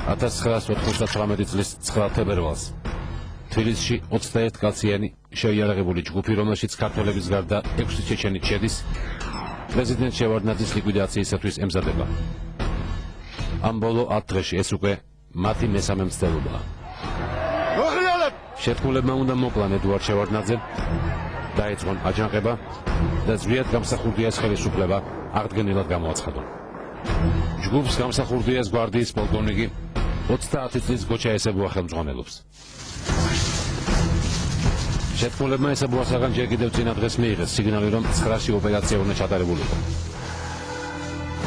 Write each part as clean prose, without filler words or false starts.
1999 წლის 9 თებერვალს თბილისში 21 კაციანი შეიარაღებული ჯგუფი, რომელშიც ქართველების გარდა 6 ჩეჩენი შედის, პრეზიდენტ შევარდნაძის ლიკვიდაციისათვის ემზადება. ამ ბოლო 10 დღეში ეს უკვე მათი მესამე მცდელობაა. შეთქმულებმა უნდა მოკვლან ედუარდ შევარდნაძემ, დაეწყონ აჯანყება და ზვიად გამსახურდიას ხელისუფლება აღდგენილად გამოაცხადონ. ჯგუფს გამსახურდიას გვარდიის პოლკოვნიკი 30 წლის გოჩა ესებუა ხელმძღვანელობს. შეთქმულებმა ესებუასაგან ჯერ კიდევ წინა დღეს მიიღეს სიგნალი, რომ 900 ოპერაცია უნდა ჩატარებულიყო.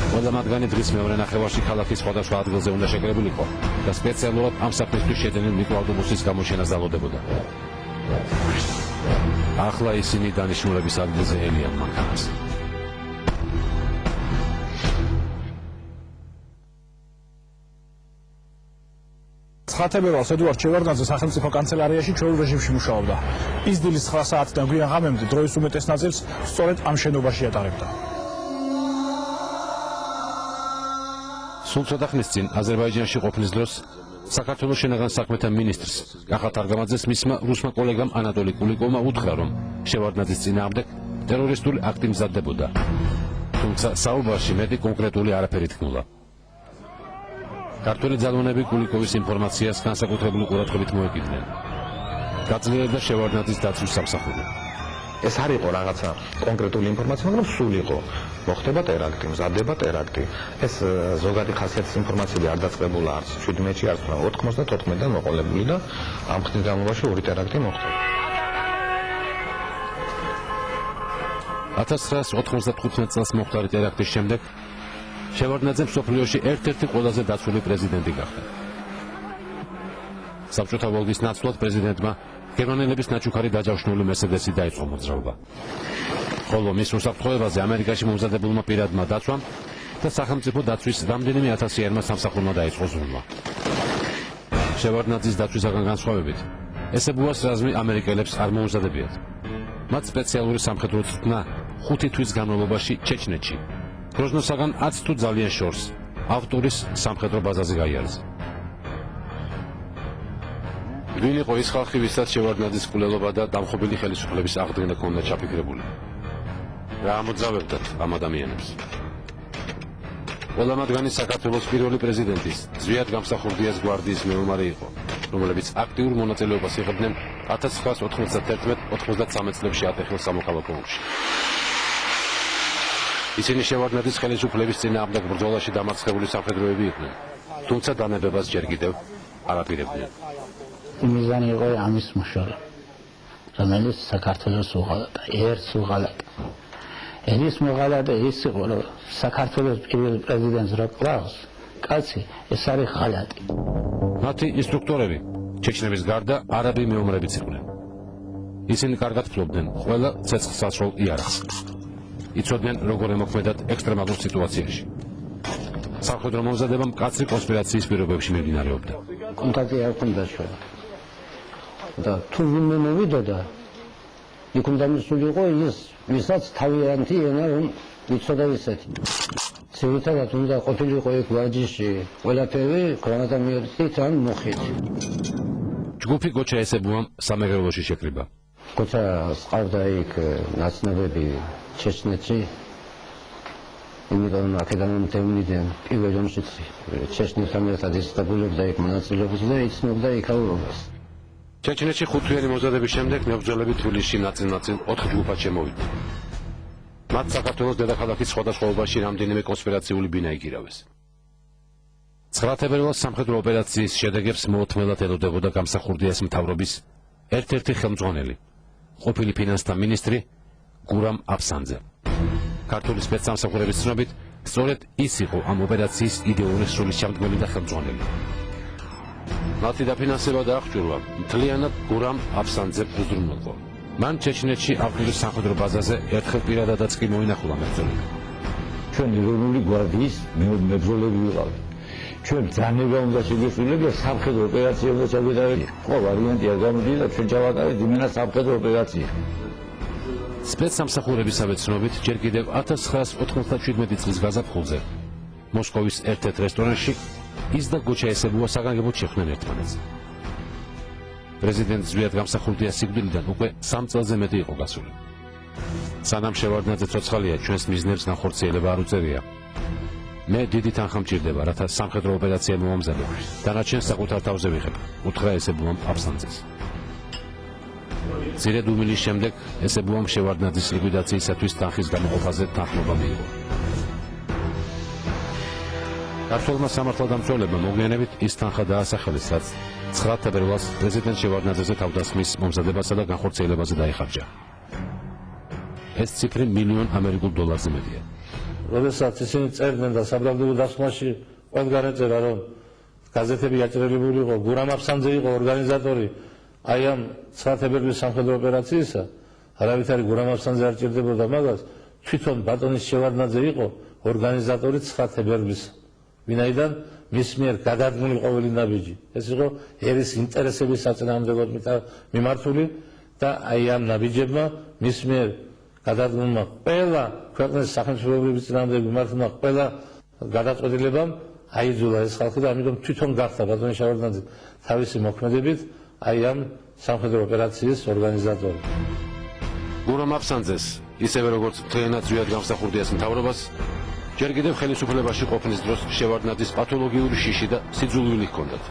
ყველა მათგანი დღის მეორე ნახევარში ქალაქის სხვადასხვა ადგილზე უნდა შეკრებულიყო და სპეციალურად ამ საქმისთვის შეძენილ მიკროავტობუსის გამოჩენას დალოდებოდა. ახლა ისინი დანიშნულების ადგილზე ელიან მანქანას. ხათებერვალს ედუარდ შევარდნაძე სახელმწიფო კანცელარიაში ჩვეულ რეჟიმში მუშაობდა. ის დილის 9 საათიდან გვიან ღამემდე დროის უმეტეს ნაწილს სწორედ ამ შენობაში ატარებდა. სულ ცოტა ხნის წინ აზერბაიჯანში ყოფნის დროს საქართველოს შინაგან საქმეთა მინისტრს კახა თარგამაძეს მისმა რუსმა კოლეგამ ანატოლი კულიკოვმა უთხრა, რომ შევარდნაძის წინააღმდეგ ტერორისტული აქტი მზადდებოდა. თუმცა საუბარში მეტი კონკრეტული არაფერი თქმულა. ქართველი ძალოვნები კულიკოვის ინფორმაციას განსაკუთრებული ყურადღებით მოეკიდნენ. გაძლიერდა შევარდნაძის დაცვის სამსახური. ეს არ იყო რაღაცა კონკრეტული ინფორმაცია, მაგრამ სულ იყო. მოხდება ტერაქტი, მზადდება ტერაქტი. ეს ზოგადი ხასიათის ინფორმაციები არ დაწყებულა არც 17-ში, არც 94-დან მოყოლებული და ამ ხნის განმავლობაში 2 ტერაქტი მოხდა. 1995 წელს მომხდარი ტერაქტის შემდეგ შევარდნაძე მსოფლიოში ერთ-ერთი ყველაზე დაცული პრეზიდენტი გახდა. საბჭოთა ველდის ნაცვლად პრეზიდენტმა გერმანელების ნაჩუქარი დაჯავშნული მერსედესი დაიწყო მოძრაობა. ხოლო მის უსაფრთხოებაზე ამერიკაში მომზადებულმა პირადმა დაცვამ და სახელმწიფო დაცვის რამდენიმე ათასიერმა სამსახურმა დაიწყო ზრუნვა. შევარდნაძის დაცვისაგან განსხვავებით, ესებუას რაზმი ამერიკელებს არ მოუზადებიათ. მათ სპეციალური სამხედრო წვრთნა 5 თვის განმავლობაში ჩეჩნეთში, გროზნოსაგან 10 თუ ძალიან შორს, ავტურის სამხედრო ბაზაზე გაიარეს. ვინ იყო ის ხალხი, ვისაც შევარდნაძის კვლელობა და დამხობილი ხელისუფლების აღდგენა ჰქონდა ჩაფიქრებული? რა ამოძრავებდათ ამ ადამიანებს? ყველა მათგანი საქართველოს პირველი პრეზიდენტის, ზვიად გამსახურდიას გვარდიის მეომარი იყო, რომლებიც აქტიურ მონაწილეობას იღებდნენ 1991-93 წლებში ატეხილ სამოქალაქო ომში. ისინი შევარდნაძის ხელისუფლების წინააღმდეგ ბრძოლაში დამარცხებული სამხედროები იყვნენ, თუმცა დანებებას ჯერ კიდევ არ აპირებდნენ. მიზანი იყო ამის მუშაობა, რომელიც საქართველოს უღალატა, ერთს უღალატა. ერის მოღალატე ის იყო, რომ საქართველოს პირველი პრეზიდენტს რო კლავს, კაცი, ეს არის ღალატი. მათი ინსტრუქტორები ჩეჩნების გარდა არაბი მეომრებიც იყვნენ. ისინი კარგად ფლობდნენ ყველა ცეცხლსასროლ იარაღს. იცოდნენ როგორ ემოქმედათ ექსტრემალურ სიტუაციაში. სამხედრო მომზადება მკაცრი კონსპირაციის პირობებში მიმდინარეობდა. კონტაქტი არ ჰქონდა ჩვენ. და თუ ვინმე მოვიდოდა, იქ უნდა მისულიყო ის, ვისაც თავიანთი ენა რომ იცოდა ისეთი. ძირითადად უნდა ყოფილიყო იქ ვარჯიში, ყველაფერი გრანატამეტით ან მუხით. ჯგუფი გოჩა ესებუამ სამეგრელოში შეკრიბა. გოჩა სყავდა იქ ნაცნობები ჩეჩნეთში. იმიტომ აქედან მთევნიდან პირველ ომშიც ჩეჩნეთთან ერთად ისწავლობდა იქ მონაწილეობას და იცნობდა იქაურობას. ჩეჩნეთში 5 თვიანი მომზადების შემდეგ მებრძოლები თბილისში ნაწილ-ნაწილ 4 ჯგუფად შემოვიდნენ. მათ საქართველოს დედაქალაქის სხვადასხვა უბანში რამდენიმე კონსპირაციული ბინა იკირავეს. 9 თებერვალს სამხედრო ოპერაციის შედეგებს მოუთმელად ელოდებოდა გამსახურდიას მთავრობის ერთ-ერთი ხელმძღვანელი, ყოფილი ფინანსთა მინისტრი გურამ აფსანძე. ქართული სპეცსამსახურების ცნობით, სწორედ ის იყო ამ ოპერაციის იდეური სრულისჩამდგმელი და ხელმძღვანელი. მათი დაფინანსება და აღჭურვა მთლიანად გურამ აფსანძემ უზრუნველყო. მან ჩეჩნეთში ავტურის სამხედრო ბაზაზე ერთხელ პირადადაც კი მოინახულა მებრძოლები. ჩვენ ეროვნული გვარდიის მებრძოლები ვიყავით. ჩვენ ძალება უნდა შეგეცვლიოთ და სამხედრო ოპერაცია უნდა ჩავიტაროთ. ხო, ვარიანტი არ გამოდიოდა, ჩვენ ჩავატარეთ იმენა სამხედრო ოპერაცია. სპეცსამსახურებისავე ცნობით, ჯერ კიდევ 1997 წლის გაზაფხულზე მოსკოვის ერთ-ერთ რესტორანში ის და გოჩა ესებუა საგანგებოდ შეხვდნენ ერთმანეთს. პრეზიდენტ ზვიად გამსახურდიას სიკვდილიდან უკვე 3 წელზე მეტი იყო გასული. სანამ შევარდნაძე ცოცხალია, ჩვენს მიზნებს განხორციელება არ უწევია. მე დიდი თანხა მჭირდება, რათა სამხედრო ოპერაცია მომამზადო. დანარჩენს საკუთარ თავზე ვიღებ, უთხრა ესებუამ აფსანძეს. მცირე დუმილის შემდეგ ესებუამ შევარდნაძის ლიკვიდაციისათვის თანხის გამოყოფაზე თანხმობა მიიღო. ქართველმა სამართალდამცველებმა მოგვიანებით ის თანხა დაასახელეს, რაც 9 თებერვალს პრეზიდენტ შევარდნაძეზე თავდასხმის მომზადებასა და განხორციელებაზე დაიხარჯა. ეს ციფრი $1,000,000 ამერიკულ მეტია. როდესაც ისინი წერდნენ და საბრალდებო დასხმაში ყველგან ეწერა, რომ გაზეთები აჭრელებული იყო, გურამ აფსანძე იყო ორგანიზატორი აი ამ 9 თებერვლის სამხედრო ოპერაციისა, არავითარი გურამ აფსანძე არ ჭირდებოდა მაგას, თვითონ ბატონის შევარდნაძე იყო ორგანიზატორი 9 თებერვლის, ვინაიდან მის მიერ გადადგმული ყოველი ნაბიჯი. ეს იყო ერის ინტერესების საწინააღმდეგოდ მიმართული და აი ამ ნაბიჯებმა მის მიერ გადადგმულმა ყველა ქვეყნის სახელმწიფოების წინააღმდეგ მიმართულმა ყველა გადაწყვეტილებამ აიძულა ეს ხალხი და ამიტომ თვითონ გახდა ბატონის შევარდნაძე თავისი მოქმედებით აი ამ სამხედრო ოპერაციის ორგანიზატორი. გურამ აფსანძეს, ისევე როგორც მთლიანად ზვიად გამსახურდიას მთავრობას, ჯერ კიდევ ხელისუფლებაში ყოფნის დროს შევარდნაძის პათოლოგიური შიში და სიძულვილი ჰქონდათ.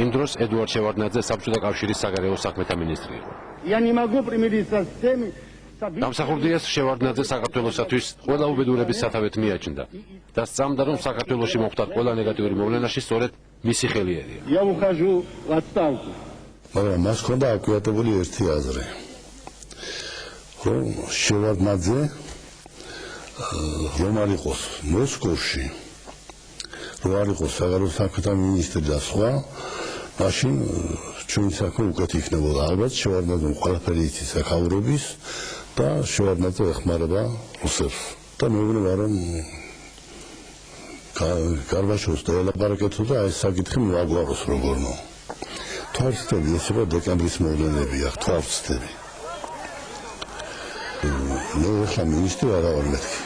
იმ დროს ედუარდ შევარდნაძე საბჭოთა კავშირის საგარეო საქმეთა მინისტრი იყო. Я не могу примириться с теми, გამსახურდიას შევარდნაძე საქართველოსათვის ყველა უბედურების სათავეთ მიაჩნდა და სწამდა, რომ საქართველოში მოხდა ყველა ნეგატიური მოვლენაში სწორედ მისი ხელი ერია. я ухожу в отставку. მაგრამ მას ჰქონდა აკვიატებული ერთი აზრი, რომ შევარდნაძე რომ არ იყოს მოსკოვში, რომ არ იყოს საგარეო საქმეთა მინისტრი და სხვა, მაშინ ჩვენი საქმე უკეთ იქნებოდა. ალბათ შევარდნაძემ ყველაფერი იცის აქაურობის და შევარდნაძე ეხმარება რუსებს. და მეუბნება, რომ გარბაჩოვს დაელაპარაკეთო და ეს საკითხი მოაგვაროს როგორნო. თვალწინები ეს იყო დეკემბრის მოვლენებია, თვალწინები. მე ახლა მინისტრი არ ვარ მეთქი.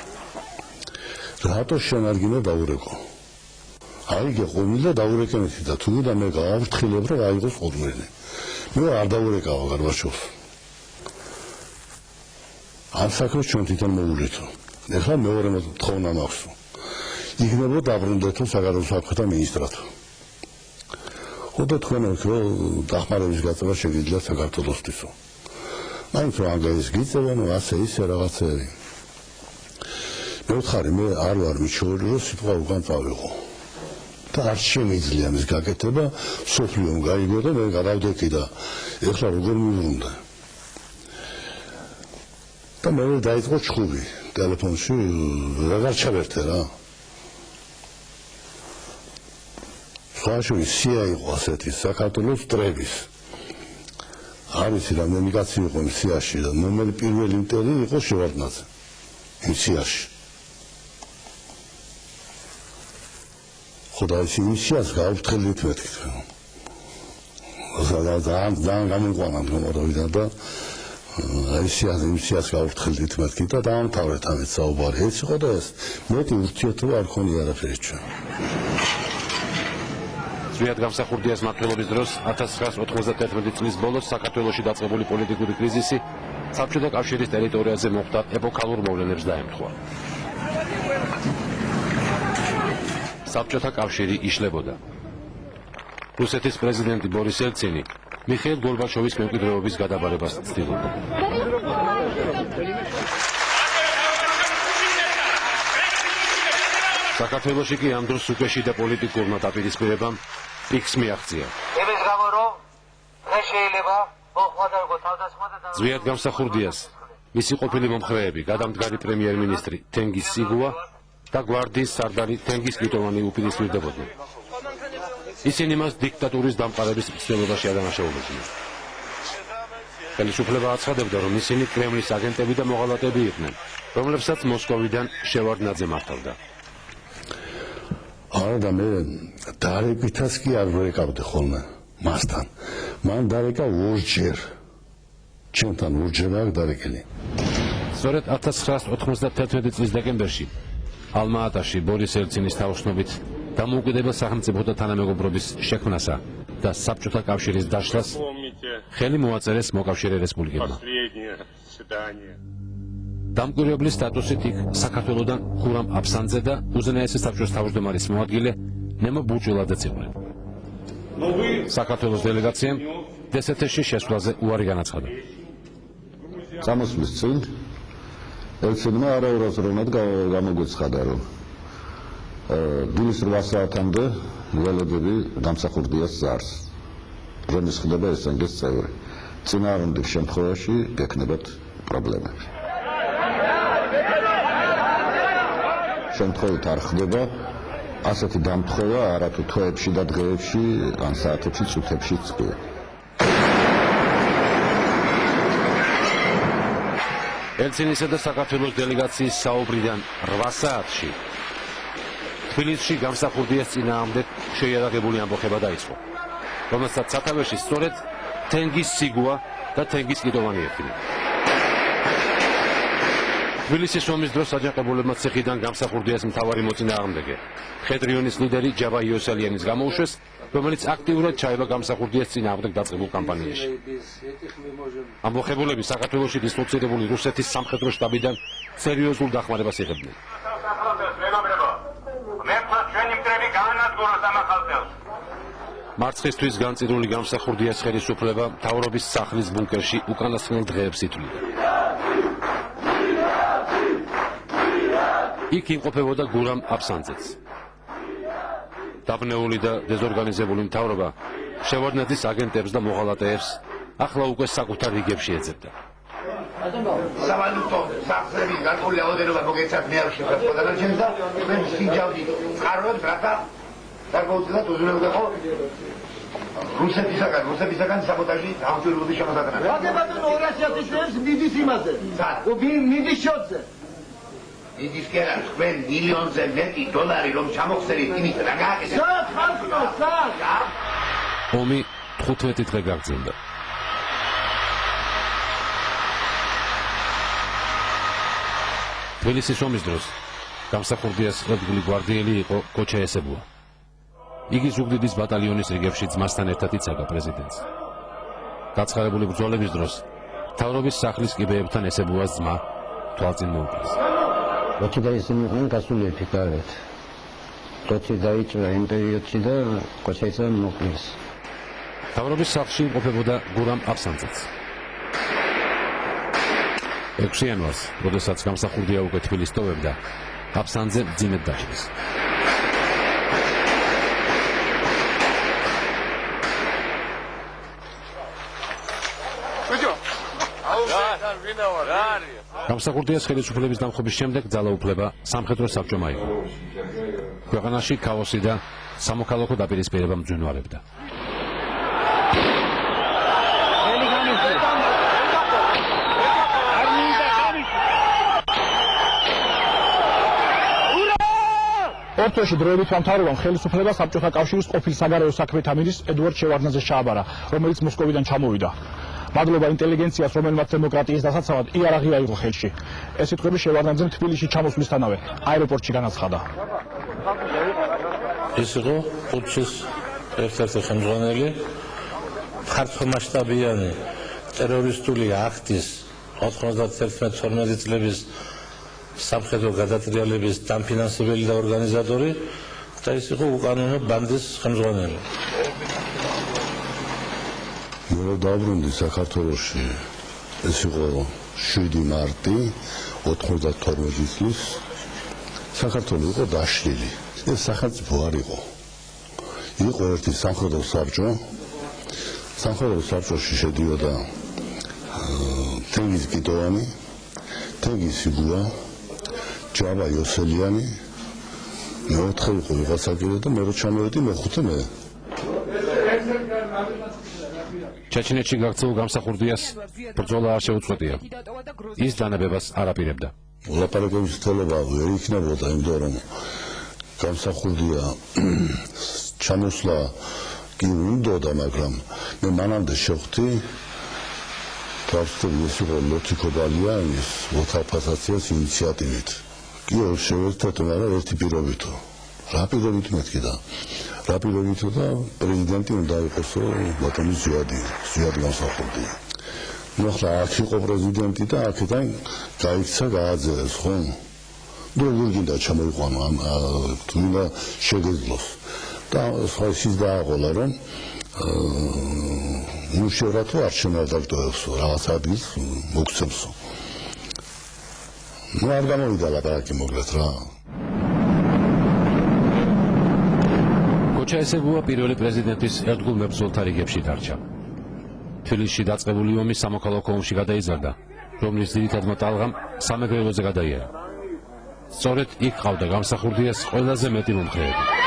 რატო შენარგინა დაურეკო? აიგე ყომილი და დაურეკენეთი და თუ და მე გავაფრთხილებ, რომ აიღოს ყომილი. მე არ დაურეკავ გარბაჩოვს. ამ საქმეს ჩვენ თვითონ მოვუჟეთო. ეხლა მეორე თხოვნა მაქვს. იქნებოდა დაბრუნდეთო საგარეო საქმეთა მინისტრად. ხოდა თქვენ რომ დახმარების გაწევა შეგიძლიათ საქართველოსთვისო. მაინც რომ ანგაის გიწევენ, ასე ისე რაღაცები. მე ვთხარი, მე არ ვარ მიჩვეული, რომ სიტყვა უკან წავიღო. და არ შემიძლია მის გაკეთება, სოფლიომ გაიგო და მე გადავდექი და ეხლა როგორ მივრუნდა. და მე დაიწყო ჩხუბი ტელეფონში, აღარ ჩავერთე რა. სხვაშვილი სია იყო ასეთი საქართველოს ტრების. არის რამონიკაცი იყო იმ სიაში და ნომერი პირველი მტერი იყო შევარდნაძე იმ სიაში. ხოდა ის იმ სიას გავფრთხილდით მეთქი. ძალიან გამიყვანა მომდევნო და აი იმ სიას გავფრთხილდით მეთქი და დაამთავრეთ ამით საუბარი. ეს იყო და ეს მეტი ურთიერთობა არ ქონია არაფერი ჩვენ. ზვიად გამსახურდიას მმართველობის დროს 1991 წლის ბოლოს საქართველოში დაწყებული პოლიტიკური კრიზისი საბჭოთა კავშირის ტერიტორიაზე მოხდა ეპოქალურ მოვლენებს დაემთხვა. საბჭოთა კავშირი იშლებოდა. რუსეთის პრეზიდენტი ბორის ელცინი მიხეილ გორბაჩოვის მემკვიდრეობის გადაბარებას ცდილობდა. საქართველოში კი ამ დროს უკვე შიდა პოლიტიკურმა დაპირისპირებამ პიკს მიაღწია. იმის გამო რომ დღეს შეიძლება მოხმარდაგო თავდასხმა და ზვიად გამსახურდიას მისი ყოფილი მომხრეები, გადამდგარი პრემიერ-მინისტრი თენგიზ სიგუა და გვარდიის სარდალი თენგიზ კიტოვანი უპირისპირდებოდნენ. ისინი მას დიქტატურის დამყარების მცდელობაში ადანაშაულებდნენ. ხელისუფლება აცხადებდა, რომ ისინი კრემლის აგენტები და მოღალატეები იყვნენ, რომლებსაც მოსკოვიდან შევარდნაძე მართავდა. არა და მე დარეკვითაც კი არ ვეკავდი ხოლმე მასთან. მან დარეკა ორჯერ. ჩვენთან ორჯერ აქ დარეკილი. სწორედ 1991 წლის დეკემბერში ალმა-ატაში ბორის ელცინის თაოსნობით დამოუკიდებელ სახელმწიფოთა თანამეგობრობის შექმნასა და საბჭოთა კავშირის დაშლას ხელი მოაწერეს მოკავშირე რესპუბლიკებმა. დამკვირვებლის სტატუსით იქ საქართველოდან ხურამ აფსანძე და უზენაესი საბჭოს თავმჯდომარის მოადგილე ნემო ბურჭულადაც იყვნენ. საქართველოს დელეგაციამ დსთ-ში შესვლაზე უარი განაცხადა. წამოსვლის წინ ელცინმა არაურაზროვნად გამოგვეცხადა, რომ დილის 8 საათამდე ველოდები დამსახურდიას ზარს. რომის ხდება SNG-ს წევრი. წინააღმდეგ შემთხვევაში გექნებათ პრობლემები. შემთხვევით არ ხდება ასეთი დამთხოვა არა თუ თვეებში და დღეებში, ან საათებში, წუთებშიც კი. ელცინისა და საქართველოს დელეგაციის საუბრიდან 8 საათში თბილისში გამსახურდიას წინააღმდეგ შეიარაღებული ამბოხება დაიწყო, რომელსაც სათავეში სწორედ თენგიზ სიგუა და თენგიზ კიდოვანი ექიმი. თბილისის ომის დროს აჯანყებულებმა ციხიდან გამსახურდიას მთავარი მოწინააღმდეგე ხედრიონის ლიდერი ჯაბა იოსელიანის გამოუშვეს, რომელიც აქტიურად ჩაება გამსახურდიას წინააღმდეგ დაწყებულ კამპანიაში. ამბოხებულები საქართველოში დისლოცირებული რუსეთის სამხედრო შტაბიდან სერიოზულ დახმარებას იღებდნენ. მარცხისთვის განწირული გამსახურდიას ხელისუფლება მთავრობის სახლის ბუნკერში უკანასკნელ დღეებს ითვლიდა. იქ იმყოფებოდა გურამ აფსანძეც. დაბნეული და დეზორგანიზებული მთავრობა შევარდნაძის აგენტებს და მოღალატეებს ახლა უკვე საკუთარ რიგებში ეძებდა. სავალუტო სახსრების გარკვეული რაოდენობა მოგეცათ მე არ შეხვდა გადარჩენს და თქვენ სინჯავდი წყაროებს რათა გარკვეულწილად უზრუნველყო რუსეთისაგან საბოტაჟი აღჭურვილობის შემოსატანად. ბატონო 200.000 წელს მიდის იმაზე. მიდის შოთზე. მიდის კი არა, თქვენ მილიონზე მეტი დოლარი რომ ჩამოგხსენით იმით რა გააკეთეთ? სად ხალხო, სად? ომი 15 დღე გაგრძელდა. თბილისის ომის დროს გამსახურდიას რადგული გვარდიელი იყო კოჩა ესებუა. იგი ზუგდიდის ბატალიონის რიგებში ძმასთან ერთად იცავდა პრეზიდენტს. გაცხარებული ბრძოლების დროს მთავრობის სახლის კიბეებთან ესებუას ძმა თვალწინ მოუკლეს. როცა და ისინი იყვნენ გასული ეფიკარეთ. როცა დაიჭრა იმ პერიოდში და კოჩაისა მოკლეს. მთავრობის სახლში იმყოფებოდა გურამ აფსანძეც. 6 იანვარს, როდესაც გამსახურდია უკვე თბილისს ტოვებდა, აფსანძე მძიმედ დაჭრეს. გამსახურდიას ხელისუფლების დამხობის შემდეგ ძალაუფლება სამხედრო საბჭომ აიღო. ქვეყანაში ქაოსი და სამოქალაქო დაპირისპირება მძვინვარებდა. ორთვეში დროებით მთავრობამ ხელისუფლება საბჭოთა კავშირის ყოფილ საგარეო საქმეთა მინისტრ ედუარდ შევარდნაძეს ჩააბარა, რომელიც მოსკოვიდან ჩამოვიდა. მადლობა ინტელიგენციას, რომელმაც დემოკრატიის დასაცავად იარაღი აიღო ხელში. ეს სიტყვები შევარდნაძემ თბილისში ჩამოსვლისთანავე აეროპორტში განაცხადა. ის იყო ყუთშის ერთ-ერთი ხელმძღვანელი ფართომასშტაბიანი ტერორისტული აქტის 91-12 წლების სამხედრო გადატრიალების დამფინანსებელი და ორგანიზატორი და ის იყო უკანონო ბანდის ხელმძღვანელი. მე დაბრუნდი საქართველოში. ეს იყო 7 მარტი 92 წლის. საქართველო იყო დაშლილი. ეს სახელმწიფო არ იყო. იყო ერთი სამხედრო საბჭო. სამხედრო საბჭოში შედიოდა თენგიზ კიდოვანი, თენგიზ სიგუა, ჯაბა იოსელიანი, მეოთხე იყო ვიღაცა კიდე და მე რო ჩამოვედი მეხუთე მე. ჩეჩნეთში გაქცეულ გამსახურდიას ბრძოლა არ შეუწყვეტია. ის დანებებას არ აპირებდა. ლაპარაკების თელება ვერ იქნებოდა, იმიტომ რომ გამსახურდია ჩამოსვლა კი უნდოდა, მაგრამ მე მანამდე შევხვდი თავსტები ეს იყო ლოთიკო ბალიანის მოთალფასაციას ინიციატივით. კი შევერთეთ, მაგრამ ერთი პირობითო. რა პირობით მეთქი და რა პირობით და პრეზიდენტი უნდა იყოს ბატონი ზვიადი გამსახურდია. ნუ ახლა აქ იყო პრეზიდენტი და აქედან გაიქცა გააძევეს ხო? ნუ როგორ გინდა ჩამოიყვანო ამ თუ უნდა შეგეძლოს და სხვა ის დააყოლა რომ ნუ შევრათო არჩევნად დაგტოვებსო რაღაც ადგილს მოგცემსო. ნუ არ გამოვიდა ლაპარაკი მოკლედ რა. ჩაესებუა პირველი პრეზიდენტის ერთგულ მებრძოლთა რიგებში დარჩა. თბილისში დაწყებული ომი სამოქალაქო ომში გადაიზარდა, რომლის ძირითადმა ტალღამ სამეგრელოზე გადაიარა. სწორედ იქ ყავდა გამსახურდიას ყველაზე მეტი მომხრეები.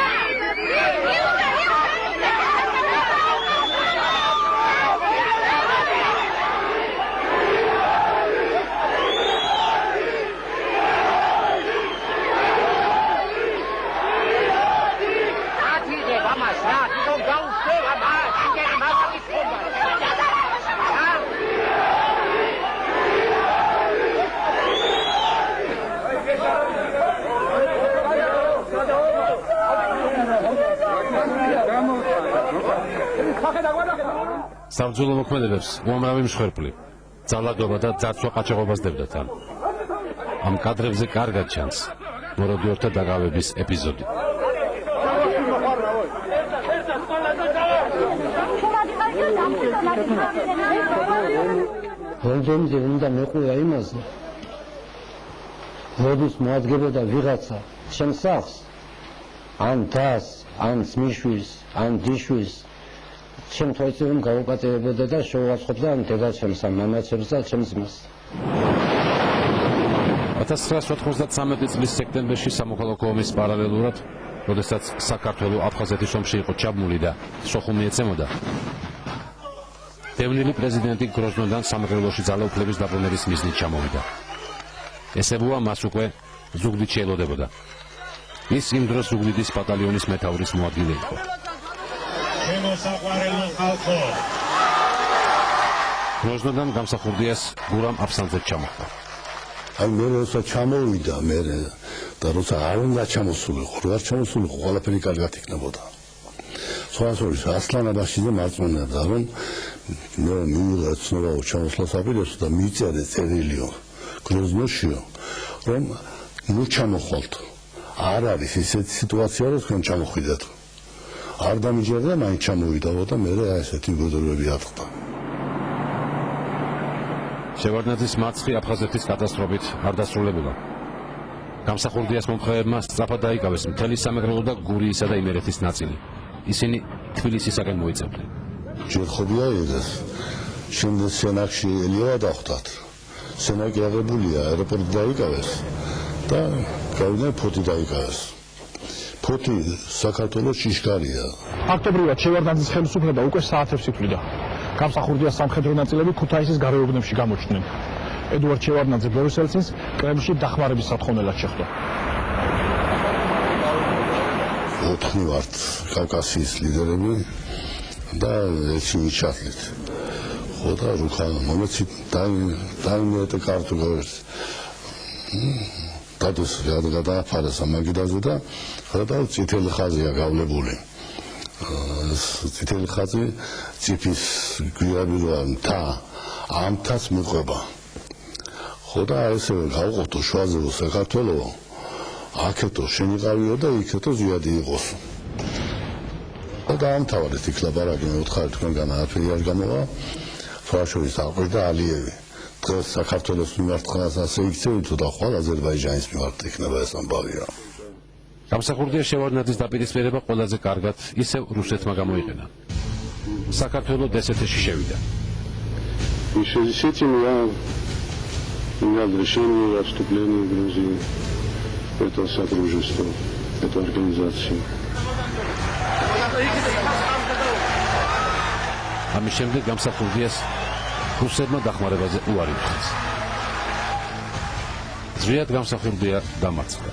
საბრძოლო მოქმედებებს უამრავი მსხვერპლი, ძალადობა და ძარცვა ყაჩაღობას დებდათ. ამ კადრებზე კარგად ჩანს მოროდიორთა დაკავების ეპიზოდი. რამდენიმდე უნდა მეყვია იმაზე, როდის მოადგებოდა ვიღაცა ჩემს სახლს, ან დას, ან ძმისშვილს, ან დიშვილს, ჩემ თვალწინ გაუპატიებოდა და შეუაცხყოფდა ამ დედაჩემს, ამ მამაჩემს და ჩემს ძმას. 1993 წლის სექტემბერში სამოქალაქო ომის პარალელურად, როდესაც საქართველო აფხაზეთის ომში იყო ჩაბმული და სოხუმი ეცემოდა, დევნილი პრეზიდენტი გროზნოდან სამეგრელოში ძალაუფლების დაბრუნების მიზნით ჩამოვიდა. ესებუა მას უკვე ზუგდიდ შეელოდებოდა. ის იმ დროს ზუგდიდის ბატალიონის მეთაურის მოადგილე იყო. შემოსაყვარელო ხალხო, გროზნოდან გამსახურდიას გურამ აფსანძეთ ჩამოხდა. აი მე როცა ჩამოვიდა მე და როცა არ უნდა ჩამოსულიყო, რო არ ჩამოსულიყო, ყველაფერი კარგად იქნებოდა. სხვადასხვა ასლან აბაშიძე მარწმუნებდა რომ მე მივიღე ცნობა ჩამოსვლას აპირებს და მიწერე წერილიო გროზნოშიო რომ ნუ ჩამოხვალთ. არ არის ისეთი სიტუაცია რომ თქვენ ჩამოხვიდეთ. არ დამიჯერდა მაინც ჩამოვიდაო და მე ესეთი გოდროები ატყდა. შევარდნაძის მარცხი აფხაზეთის კატასტროფით არ დასრულებულა. გამსახურდიას მომხრეებმა სწრაფად დაიკავეს მთელი სამეგრელო და გურიისა და იმერეთის ნაწილი. ისინი თბილისისაკენ მოიწევდნენ. ჯერ ხობია ეს შემდეგ სენაკში ელიავა დახვდათ. სენაკი აღებულია, აეროპორტი დაიკავეს და გავიდნენ ფოთი დაიკავეს. ფოთი საქართველოს ჭიშკარია. ფაქტობრივად შევარდნაძის ხელისუფლება უკვე საათებს ითვლიდა. გამსახურდიას სამხედრო ნაწილები ქუთაისის გარეუბნებში გამოჩნდნენ. ედუარდ შევარდნაძე ბორისელცინს კრემლში დახმარების სათხოვნელად შეხვდა. 4 ვართ კავკასიის ლიდერები და ერთი ვიჩათლით. ხო და რუხა მომეცი დაიმეტე კარტო გავერთ. დადოს გადააფარეს ამაგიდაზე და ხედა წითელი ხაზია გავლებული. წითელი ხაზი ციფის გვიაბიროა მთა ამთაც მიყვება. ხო და ესე გავყავთო შვაზეო საქართველო აქეთო შენიყავიო და იქეთო ზვიადი იყოს. და დაამთავრეთ იქ ლაპარაკი მე ვთხარი თქვენგან არაფერი არ გამოვა. ფაშოვის აყვირდა ალიევი. დღეს საქართველოს მიმართყას ასე იქცევით და ხვალ აზერბაიჯანის მიმართ იქნება ეს ამბავია. გამსახურდიას შევარდნაძის დაპირისპირება ყველაზე კარგად ისევ რუსეთმა გამოიყენა. საქართველო დსთ-ში შევიდა. В связи с этим я принял решение о вступлении Грузии в это содружество, в эту организацию. ამის შემდეგ გამსახურდიას რუსებმა დახმარებაზე უარი უთხრეს. ზვიად გამსახურდია დამარცხდა.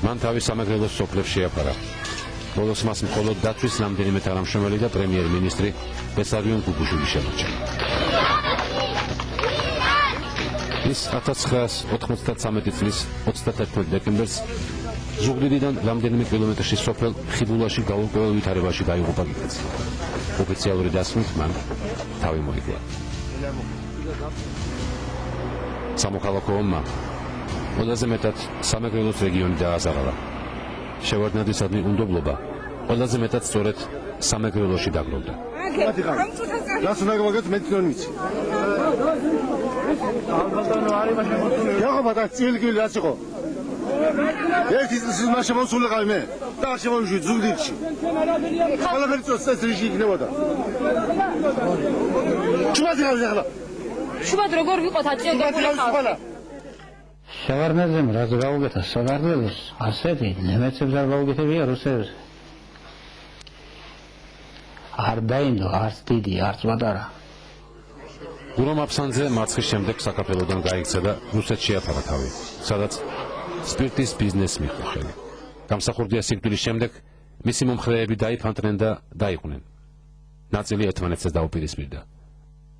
მან თავის სამეგრელოს სოფლებს შეაფარა. ბოლოს მას მხოლოდ დაცვის რამდენიმე თანამშრომელი და პრემიერ-მინისტრი ბესარიონ გუგუშვილი შემორჩა. ის 1993 წლის 31 დეკემბერს ზუგდიდიდან რამდენიმე კილომეტრში სოფელ ხიბულაში გაურკვეველ ვითარებაში დაიღუპა გიგაცი. ოფიციალური დასმით მან თავი მოიგო. სამოქალაქო ომმა ყველაზე მეტად სამეგრელოს რეგიონი დააზარალა. შევარდნადისადმი უნდობლობა ყველაზე მეტად სწორედ სამეგრელოში დაგროვდა. Las una cosa que me tiene nici. Ya como da çilgi lasiko. Siz maşa monsuluk alme. Taşı monşu zugdiçi. Hala bir söz rejik ne vada. Çuvat yazıqla. Şubat როგორ ვიყოთ აჭირებული ხალხი. შევარდნაძემ რაც გაუგეთა საქართველოს ასეთი ნემეცებს არ გაუგეთებია რუსებს. არ დაინდო არც დიდი არც პატარა. გურამ აფსანძე მარცხის შემდეგ საქართველოსდან გაიქცა და რუსეთში აფარა თავი, სადაც სპირტის ბიზნესი მიჰყო ხელი. გამსახურდია სიკვდილის შემდეგ მისი მომხრეები დაიფანტნენ და დაიყვნენ. ნაწილი ერთმანეთს დაუპირისპირდა.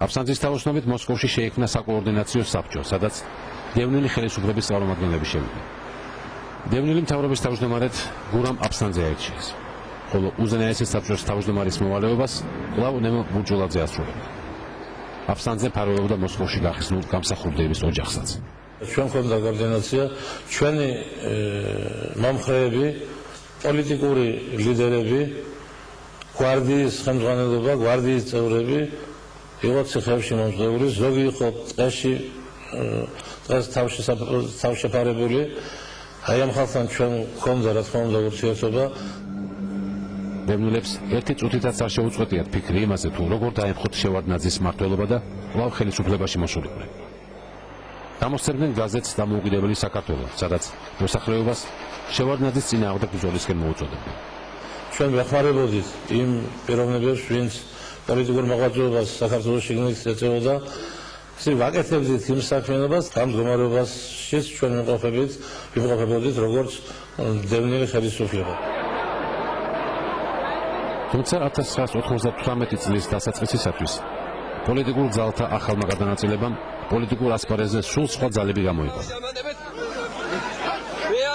აფსანძის თავოსნობით მოსკოვში შეიქმნა საკოორდინაციო საბჭო, სადაც დევნილი ხელისუფლების წარმომადგენლები შევიდნენ. დევნილი მთავრობის თავმჯდომარედ გურამ აფსანძე აირჩიეს. ხოლო უზენაესი საბჭოს თავმჯდომარის მოვალეობას კვლავ ნემო ბურჯულაძე ასრულებდა. აფსანძე ფარველობდა მოსკოვში გახსნილ გამსახურდიების ოჯახსაც. ჩვენ ხონდა კოორდინაცია, ჩვენი მომხრეები, პოლიტიკური ლიდერები, გვარდიის ხელმძღვანელობა, გვარდიის წევრები იყო ციხეებში მომზადებული, ზოგი იყო წესში დღეს თავშეფარებული. აი ამ ხალხთან ჩვენ ხონდა რა თქმა უნდა ურთიერთობა. დევნილებს ერთი წუთითაც არ შეუწყვეტიათ ფიქრი იმაზე თუ როგორ დაემხოთ შევარდნაძის მმართველობა და კვლავ ხელისუფლებაში მოსულიყვნენ. გამოსცემდნენ გაზეთს დამოუკიდებელი საქართველო, სადაც მოსახლეობას შევარდნაძის წინააღმდეგ ბრძოლისკენ მოუწოდებდნენ. ჩვენ ვეხმარებოდით იმ პიროვნებებს, ვინც პოლიტიკურ მოღვაწეობას საქართველოში ეწეოდა, ისე ვაკეთებდით იმ საქმიანობას, ამ მდგომარეობაშიც ჩვენ ვიმყოფებოდით როგორც დევნილი ხელისუფლება. თუმცა 1998 წლის დასაწყისისათვის პოლიტიკურ ძალთა ახალმა გადანაწილებამ პოლიტიკურ ასპარეზზე სულ სხვა ძალები გამოიყო.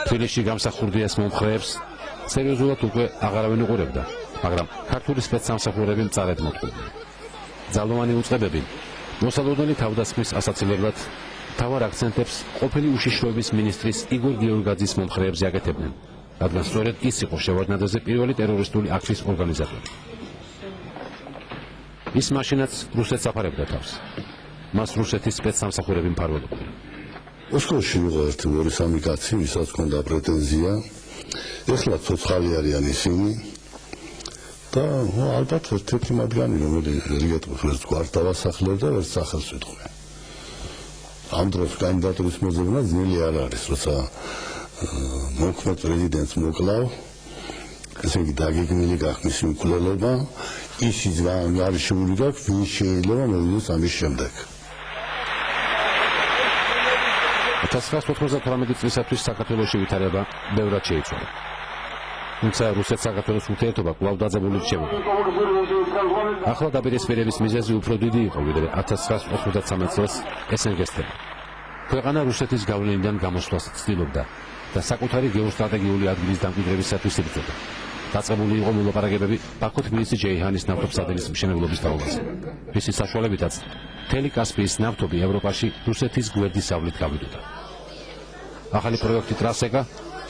თბილისში გამსახურდიას მომხრეებს სერიოზულად უკვე აღარავინ უყურებდა, მაგრამ ქართული სპეცსამსახურები მწარედ მოთხოვდნენ. ძალოვანი უწყებები მოსალოდნელი თავდასხმის ასაცილებლად მთავარ აქცენტებს ყოფილი უშიშროების მინისტრის იგორ გიორგაძის მომხრეებზე აკეთებდნენ. რადგან სწორედ ის იყო შევარდნაძეზე პირველი ტერორისტული აქციის ორგანიზატორი. ის მაშინაც რუსეთს აფარებდა თავს. მას რუსეთის სპეცსამსახურები მფარველობდნენ. მოსკოვში იყო ერთი ორი სამი კაცი, ვისაც ჰქონდა პრეტენზია. ეხლა ცოცხალი არიან ისინი. და ალბათ ერთ-ერთი მათგანი, რომელიც რეგეტყვის გვარს დავასახლებ და ვერც სახელს ვიტყვი. ამ დროს კანდიდატურის მოძებნა ძნელი არ არის, როცა მოქმედ პრეზიდენტს მოკლავ, ესე იგი დაგეგმილი გაქვს მკვლელობა, ისიც გარშემული გაქვს, ვინ შეიძლება მოვიდეს ამის შემდეგ. 1998 წლისათვის საქართველოში ვითარება ბევრად შეიცვალა. თუმცა რუსეთ-საქართველოს ურთიერთობა კვლავ დაძაბული რჩებოდა. ახლა დაპირისპირების მიზეზი უფრო დიდი იყო, ვიდრე 1993 წელს ესენგეს თემა. ქვეყანა რუსეთის გავლენიდან გამოსვლას ცდილობდა და საკუთარი გეოსტრატეგიული ადგილის დამკვიდრებისათვის იბრძოდა. დაწყებული იყო მოლაპარაკებები ბაქო-თბილისი-ჯეიჰანის ნავთობსადენის მშენებლობის დაობაზე. მისი საშუალებითაც მთელი კასპიის ნავთობი ევროპაში რუსეთის გვერდის ავლით გავიდოდა. ახალი პროექტი ტრასეკა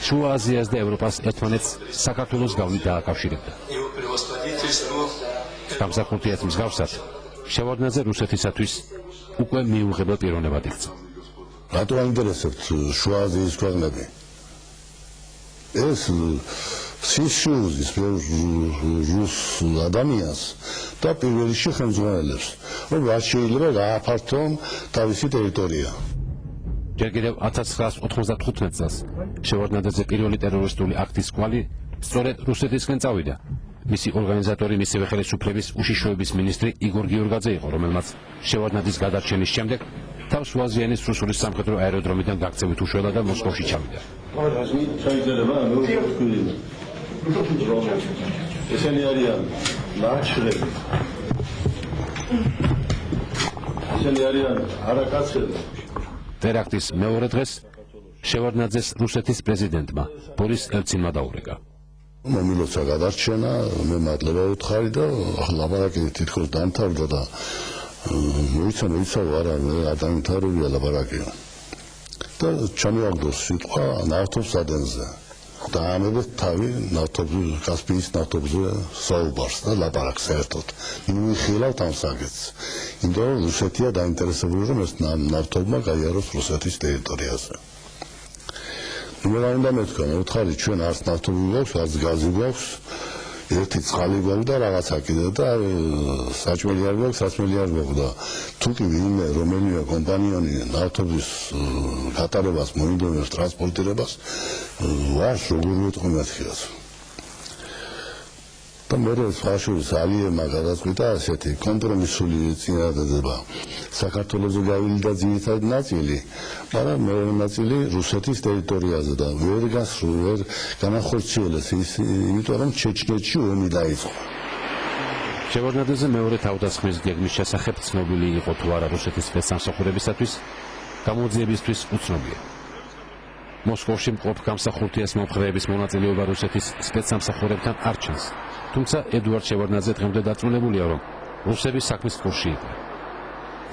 შუა აზიას და ევროპას ერთმანეთს საქართველოს გავლით დააკავშირებდა. გამსახურდიას მსგავსად შევარდნაძე რუსეთისათვის უკვე მიუღებელ პიროვნებად იქცა. რატო აინტერესებთ შუა აზიის ქვეყნები? ეს სისიუზის რუს ადამიანს და პირველ რიგში ხელმძღვანელებს, რომ არ შეიძლება გააფართონ თავისი ტერიტორია. ჯერ კიდევ 1995 წელს შევარდნაძეზე პირველი ტერორისტული აქტის კვალი სწორედ რუსეთისკენ წავიდა. მისი ორგანიზატორი მისივე ხელისუფლების უშიშროების მინისტრი იგორ გიორგაძე იყო, რომელმაც შევარდნაძის გადარჩენის შემდეგ თავს უაზიანის რუსული სამხედრო აეროდრომიდან გაქცევით უშველა და მოსკოვში ჩავიდა. ესენი არიან ნაჩრები. ესენი არიან არაკაცები. ტერაქტის მეორე დღეს შევარდნაძეს რუსეთის პრეზიდენტმა ბორის ელცინმა დაურეკა. მომილოცა გადარჩენა, მე მადლობა ვუთხარი და ლაპარაკი თითქოს დამთავრდა და მოიცა არა მე ადამიანთარებია ლაპარაკი. და ჩამოაგდო სიტყვა ნავთობსადენზე. და ამებეთ თავი კასპიის ნავთობზე საუბარს და ლაპარაკს ერთად. მივიხილავთ ამ საკითხს. იმიტომ რომ რუსეთია დაინტერესებული რომ ეს ნავთობმა გაიაროს რუსეთის ტერიტორიაზე. მე რა უნდა მეთქვა, მოვთხარი ჩვენ არც ნავთობი გვაქვს, არც გაზი გვაქვს, ერთი წყალი გვაქვს და რაღაცა კიდე და საჭმელი არ გვაქვს, საწმელი არ გვაქვს და თუ კი ვინმე რომელიმე კომპანიონი ნავთობის გატარებას მოინდომებს ტრანსპორტირებას ვარს როგორ ვეთქვი მათქიას. და მე სხვაშორის ალიევმა გადაწყვიტა ასეთი კომპრომისული წინადადება საქართველოს გავიდა ძირითადი ნაწილი, მაგრამ მეორე ნაწილი რუსეთის ტერიტორიაზე და ვერ განახორციელეს ის, იმიტომ რომ ჩეჩნეთში ომი დაიწყო. შევარდნაძეზე მეორე თავდასხმის გეგმის შესახებ ცნობილი იყო თუ არა რუსეთის სპეცსამსახურებისათვის, გამოძიებისთვის უცნობია. მოსკოვში მყოფ გამსახურდიას მომხრეების მონაწილეობა რუსეთის სპეცსამსახურებთან არ ჩანს. თუმცა ედუარდ შევარდნაძე დღემდე დარწმუნებულია, რომ რუსები საქმის კურსში იყვნენ.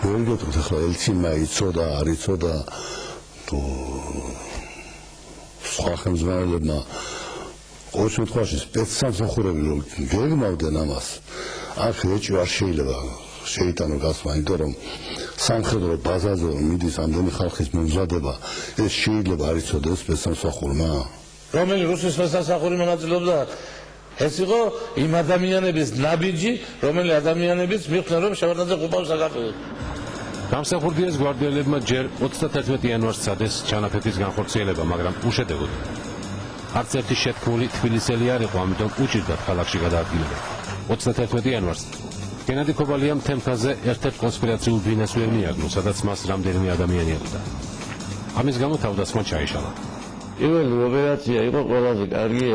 ვერ გეტყვით ახლა ელცინმა იცოდა, არ იცოდა თუ სხვა ხელმძღვანელებმა ყოველ შემთხვევაში სპეცსამსახურები რომ გეგმავდნენ ამას, აქ ეჭვი არ შეიძლება შეიტანო გასმა, იმიტომ რომ სამხედრო ბაზაზე რომ მიდის ამდენი ხალხის მომზადება, ეს შეიძლება არ იცოდეს სპეცსამსახურმა. რომელი რუსის სპეცსამსახური მონაწილეობდა? ეს იყო იმ ადამიანების ნაბიჯი, რომელი ადამიანებიც მიხვდნენ რომ შევარდნაძე ყუპავს საქართველოს. გამსახურდიას გვარდიელებმა ჯერ 31 იანვარს სცადეს ჩანაფეთის განხორციელება, მაგრამ უშედეგოდ. არც ერთი შეთქმული თბილისელი არ იყო, ამიტომ უჭირდათ ქალაქში გადაადგილება. 31 იანვარს გენადი ქობალიამ თემქაზე ერთ-ერთ კონსპირაციულ ბინას ვერ მიაგნო, სადაც მას რამდენიმე ადამიანი ელოდა. ამის გამო თავდასხმა ჩაიშალა. პირველი ოპერაცია იყო ყველაზე კარგი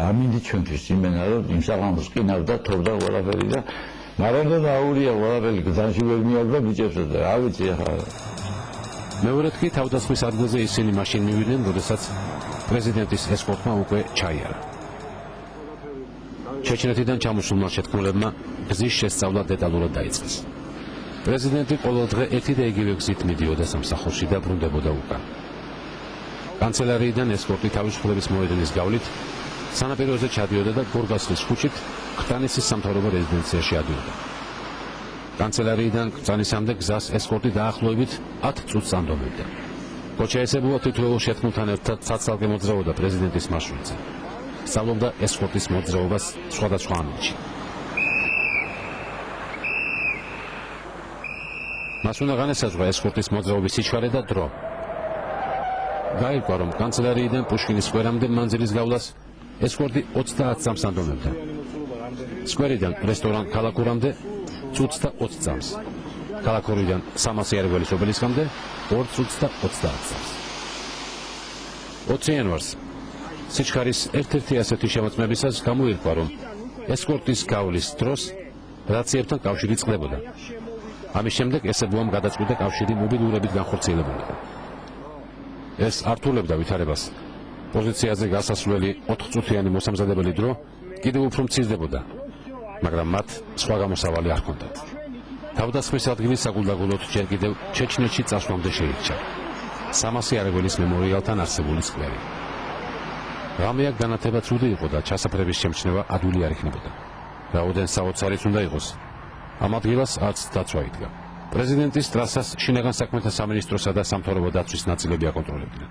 ამინდი ჩვენთვის იმენა რომ იმ საღამოს ყინავდა, თოვდა ყველაფერი და მაგრამ და აურია ყველაფერი გზაში ვერ მიაგდა ბიჭებსა და რა ვიცი ახლა. მეორედ კი თავდასხმის ადგილზე ისინი მაშინ მივიდნენ, როდესაც პრეზიდენტის ესკორტმა უკვე ჩაიარა. ჩეჩნეთიდან ჩამოსულმა შეთქმულებმა გზის შესწავლა დეტალურად დაიწყეს. პრეზიდენტი ყოველ დღე ერთი და იგივე გზით მიდიოდა სამსახურში და ბრუნდებოდა უკან. კანცელარიიდან ესკორტი თავისუფლების მოედნის გავლით სანაპიროზე ჩადიოდა და გორგასლის ქუჩით ქრთანისის სამთავრობო რეზიდენციაში ადიოდა. კანცელარიიდან ქრთანისამდე გზას ესკორტი დაახლოებით 10 წუთს ანდომებდა. კოჩაესებულა თითოეულ შეთქმულთან ერთად საცალკე მოძრაობდა პრეზიდენტის მარშრუტზე. სწავლობდა ესკორტის მოძრაობას სხვადასხვა ამინდში. მას უნდა განესაზღვრა ესკორტის მოძრაობის სიჩქარე და დრო. გაირკვა, რომ კანცელარიიდან პუშკინის სკვერამდე მანძილის გავლას ესკორტი 30 წამს ანდომებდა. სკვერიდან რესტორან ქალაქურამდე წუთს და 20 წამს. ქალაქურიდან 300 იარაღელის ობელისკამდე 2 წუთს და 30 წამს. 20 იანვარს სიჩქარის ერთ-ერთი ასეთი შემოწმებისას გამოირკვა, რომ ესკორტის გავლის დროს რაციებთან კავშირი წყდებოდა. ამის შემდეგ ესებუამ გადაწყვიტა კავშირი მობილურებით განხორციელებულიყო. ეს ართულებდა ვითარებას. პოზიციაზე გასასვლელი 4 წუთიანი მოსამზადებელი დრო კიდევ უფრო მცირდებოდა, მაგრამ მათ სხვა გამოსავალი არ ჰქონდათ. თავდასხმის ადგილი საგულდაგულოდ ჯერ კიდევ ჩეჩნეთში წასვლამდე შეირჩა. 300 იარაღელის მემორიალთან არსებული სკვერი. რამეა განათება ცუდი იყო და ჩასაფრების შემჩნევა ადვილი არ იქნებოდა. რაოდენ საოცარიც უნდა იყოს. ამ ადგილას არც დაცვა იდგა. პრეზიდენტის ტრასას შინაგან საქმეთა სამინისტროსა და სამთავრობო დაცვის ნაწილები აკონტროლებდნენ.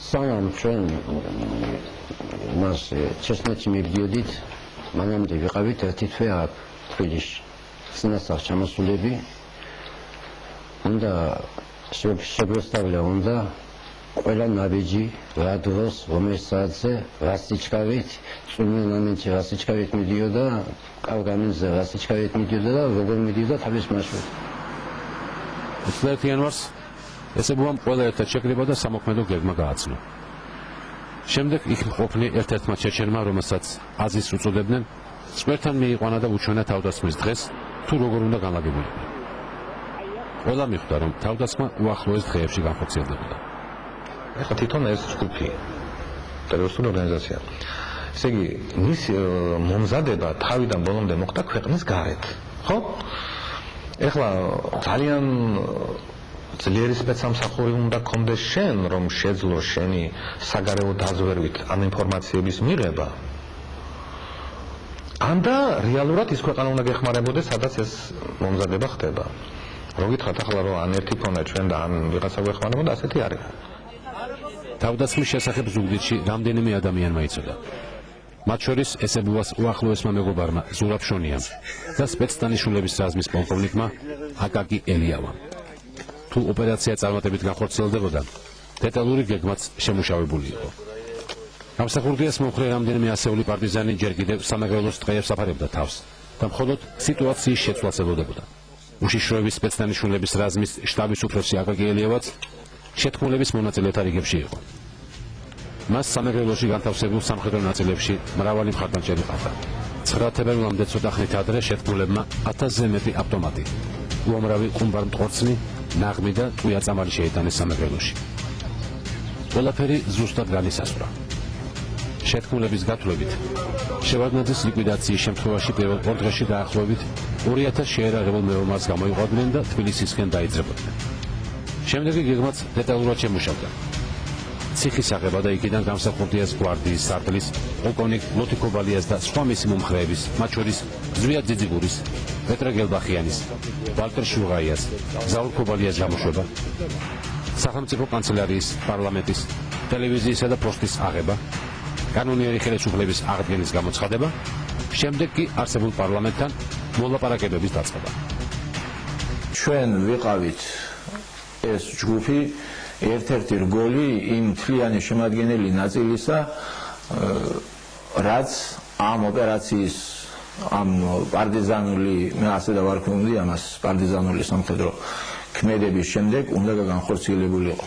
სანამ ჩვენ მას ჩეჩნეთში მივდიოდით, მანამდე ვიყავით ერთი თვე აქ თბილისში. წინასწარ ჩამოსულები უნდა შეგვესწავლა უნდა ყველა ნაბიჯი რა დროს, რომელ საათზე, რა სიჩქარით, წვიმიან ამინდში რა სიჩქარით მიდიოდა, კავკამინზე რა სიჩქარით მიდიოდა და როგორ მიდიოდა თავის მარშრუტი. 21 იანვარს ესებუამ ყველა ერთად შეკრიბა და სამოქმედო გეგმა გააცნო. შემდეგ იქ მყოფნი ერთ-ერთმა ჩეჩენმა, რომელსაც აზის უწოდებდნენ, სკვერთან მიიყვანა და უჩვენა თავდასხმის დღეს, თუ როგორ უნდა განლაგებულიყო. ყველა მიხვდა, რომ თავდასხმა უახლოეს დღეებში განხორციელდებოდა. ეხლა თვითონ ეს ჯგუფი ტერორისტული ორგანიზაცია. ესე იგი, მის მომზადება თავიდან ბოლომდე მოხდა ქვეყნის გარეთ, ხო? ეხლა ძალიან ძლიერი სპეცსამსახური უნდა გქონდეს შენ, რომ შეძლო შენი საგარეო დაზვერვით ამ ინფორმაციების მიღება. ანდა რეალურად ის ქვეყანა უნდა გეხმარებოდეს, სადაც ეს მომზადება ხდება. რო გითხრათ ახლა რომ ან ერთი ფონა ჩვენ და ან ვიღაცა გვეხმარებოდა, ასეთი არის. თავდასხმის შესახებ ზუგდიდში რამდენიმე ადამიანმა იცოდა. მათ შორის ესებუას უახლოესმა მეგობარმა ზურაბ შონიამ და სპეცსტანიშვილების რაზმის პოლკოვნიკმა აკაკი ელიავამ. თუ ოპერაცია წარმატებით განხორციელდებოდა, დეტალური გეგმაც შემუშავებული იყო. გამსახურდიას მომხრე რამდენიმე ასეული პარტიზანი ჯერ კიდევ სამეგრელოს ტყეებს აფარებდა თავს და მხოლოდ სიტუაციის შეცვლას ელოდებოდა. უშიშროების სპეცსტანიშვილების რაზმის შტაბის უფროსი აკაკი ელიავაც შეთქმულების მონაწილეთა რიგებში იყო. მას სამეგრელოში განთავსებულ სამხედრო ნაწილებში მრავალი მხარდამჭერი ყავდა. 9 თებერვლამდე ცოტა ხნით ადრე შეთქმულებმა 1000-ზე მეტი ავტომატი, უამრავი ყუმბარ-მტყორცნი, ნაღმი და ტყვია-წამალი შეიტანეს სამეგრელოში. ყველაფერი ზუსტად განისაზღვრა. შეთქმულების გათვლებით, შევარდნაძის ლიკვიდაციის შემთხვევაში პირველ ორდღეში დაახლოებით 2000 შეერაღებულ მეომარს გამოიყვანდნენ და თბილისისკენ დაიძრებოდნენ. შემდეგი გეგმაც დეტალურად შემუშავდა. ციხის აღება და იქიდან გამსახურდიას გვარდიის სარდლის, პოლკოვნიკ ლოთიკობალიას და სხვა მისი მომხრეების, მათ შორის ზვია ძიძიგურის, პეტრე გელბახიანის, ვალტერ შუღაიას, ზაურ ქობალიას გამოშვება, სახელმწიფო კანცელარიის, პარლამენტის, ტელევიზიისა და პოსტის აღება, კანონიერი ხელისუფლების აღდგენის გამოცხადება, შემდეგ კი არსებულ პარლამენტთან მოლაპარაკებების დაწყება. ჩვენ ვიყავით ეს ჯგუფი ერთ-ერთი რგოლი იმ მთლიანი შემადგენელი ნაწილისა, რაც ამ ოპერაციის ამ პარტიზანული, მე ასე დავარქმევდი ამას, პარტიზანული სამხედრო ქმედების შემდეგ უნდა განხორციელებულიყო.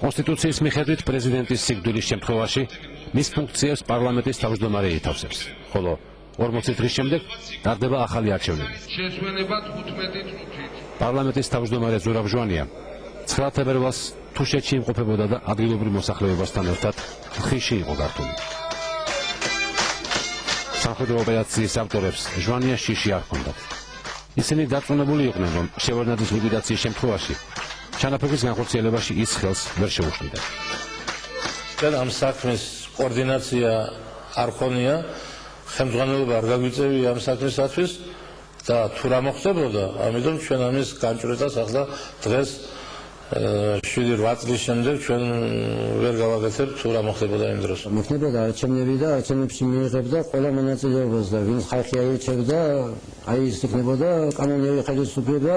კონსტიტუციის მიხედვით პრეზიდენტის სიკვდილის შემთხვევაში მის ფუნქციებს პარლამენტის თავმჯდომარე ითავსებს, ხოლო 40 დღის შემდეგ ტარდება ახალი არჩევნები. შესვენება 15 წუთით. პარლამენტის თავმჯდომარე ზურაბ ჟვანია 9 თებერვალს თუშეთში იმყოფებოდა და ადგილობრივ მოსახლეობასთან ერთად ხიში იყო გართული. სამხედრო ოპერაციის ავტორებს ჟვანიას შიში არ ჰქონდათ. ისინი დარწმუნებული იყვნენ, რომ შევარდნაძის ლიკვიდაციის შემთხვევაში ჩანაფიქრის განხორციელებაში ის ხელს ვერ შეუშლიდა. ამ საქმის კოორდინაცია არ ხონია, ხელმძღვანელობა არ გაგვიწევია ამ საქმისათვის და თუ რა მოხდებოდა, ამიტომ ჩვენ ამის განჭვრეტას ახლა დღეს 7-8 წლის შემდეგ ჩვენ ვერ გავაკეთებთ თუ რა მოხდებოდა იმ დროს. მოხდებოდა არჩევნები და არჩევნებში მიიღებდა ყველა მონაწილეობას და ვინც ხალხი აირჩევდა, აი ის იქნებოდა კანონიერი ხელისუფლება,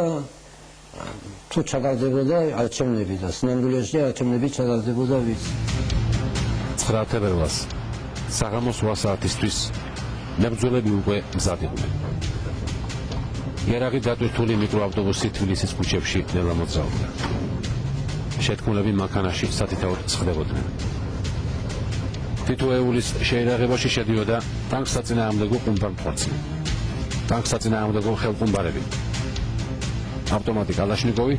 თუ ჩაგარდებოდა არჩევნები და სინამდვილეში არჩევნები ჩაგარდებოდა ვინც. 9 თებერვალს საღამოს 8 საათისთვის მებრძოლები უკვე მზად იყვნენ. იარაღით დატვირთული მიკროავტობუსი თბილისის ქუჩებში ნელა მოძრაობდა. შეთქმულები მანქანაში სათითაოდ სხდებოდნენ. თითოეულის შეერაღებაში შედიოდა ტანკსაწინააღმდეგო ყუმბარ-მტყორცნი, ტანკსაწინააღმდეგო ხელყუმბარები, ავტომატი კალაშნიკოვი,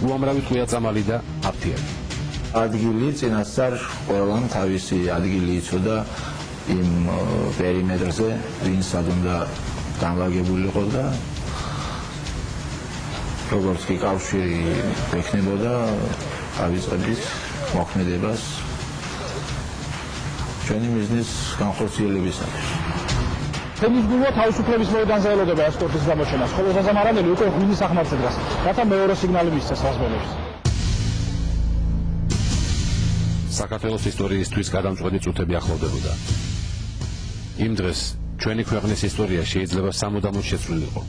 უამრავი ტყვია-წამალი და აფთიარი. ადგილი წინასწარ ყველამ თავისი ადგილი იცოდა იმ პერიმეტრზე, ვინც სად უნდა განლაგებულიყო და როგორც კი კავშირი ექნებოდა ავიწყების მოქმედებას ჩვენი მიზნის განხორციელებისათვის. თემის გულვა თავისუფლების მოედანზე ელოდება ესკორტის გამოჩენას, ხოლო ზაზამარანელი უკვე ღვინის ახმარზე დგას, რათა მეორე სიგნალი მისცეს საზღვრებს. საქართველოს ისტორიისთვის გადამწყვეტი წუთები ახლოვდებოდა. იმ დღეს ჩვენი ქვეყნის ისტორია შეიძლება სამუდამოდ შეცვლილიყო.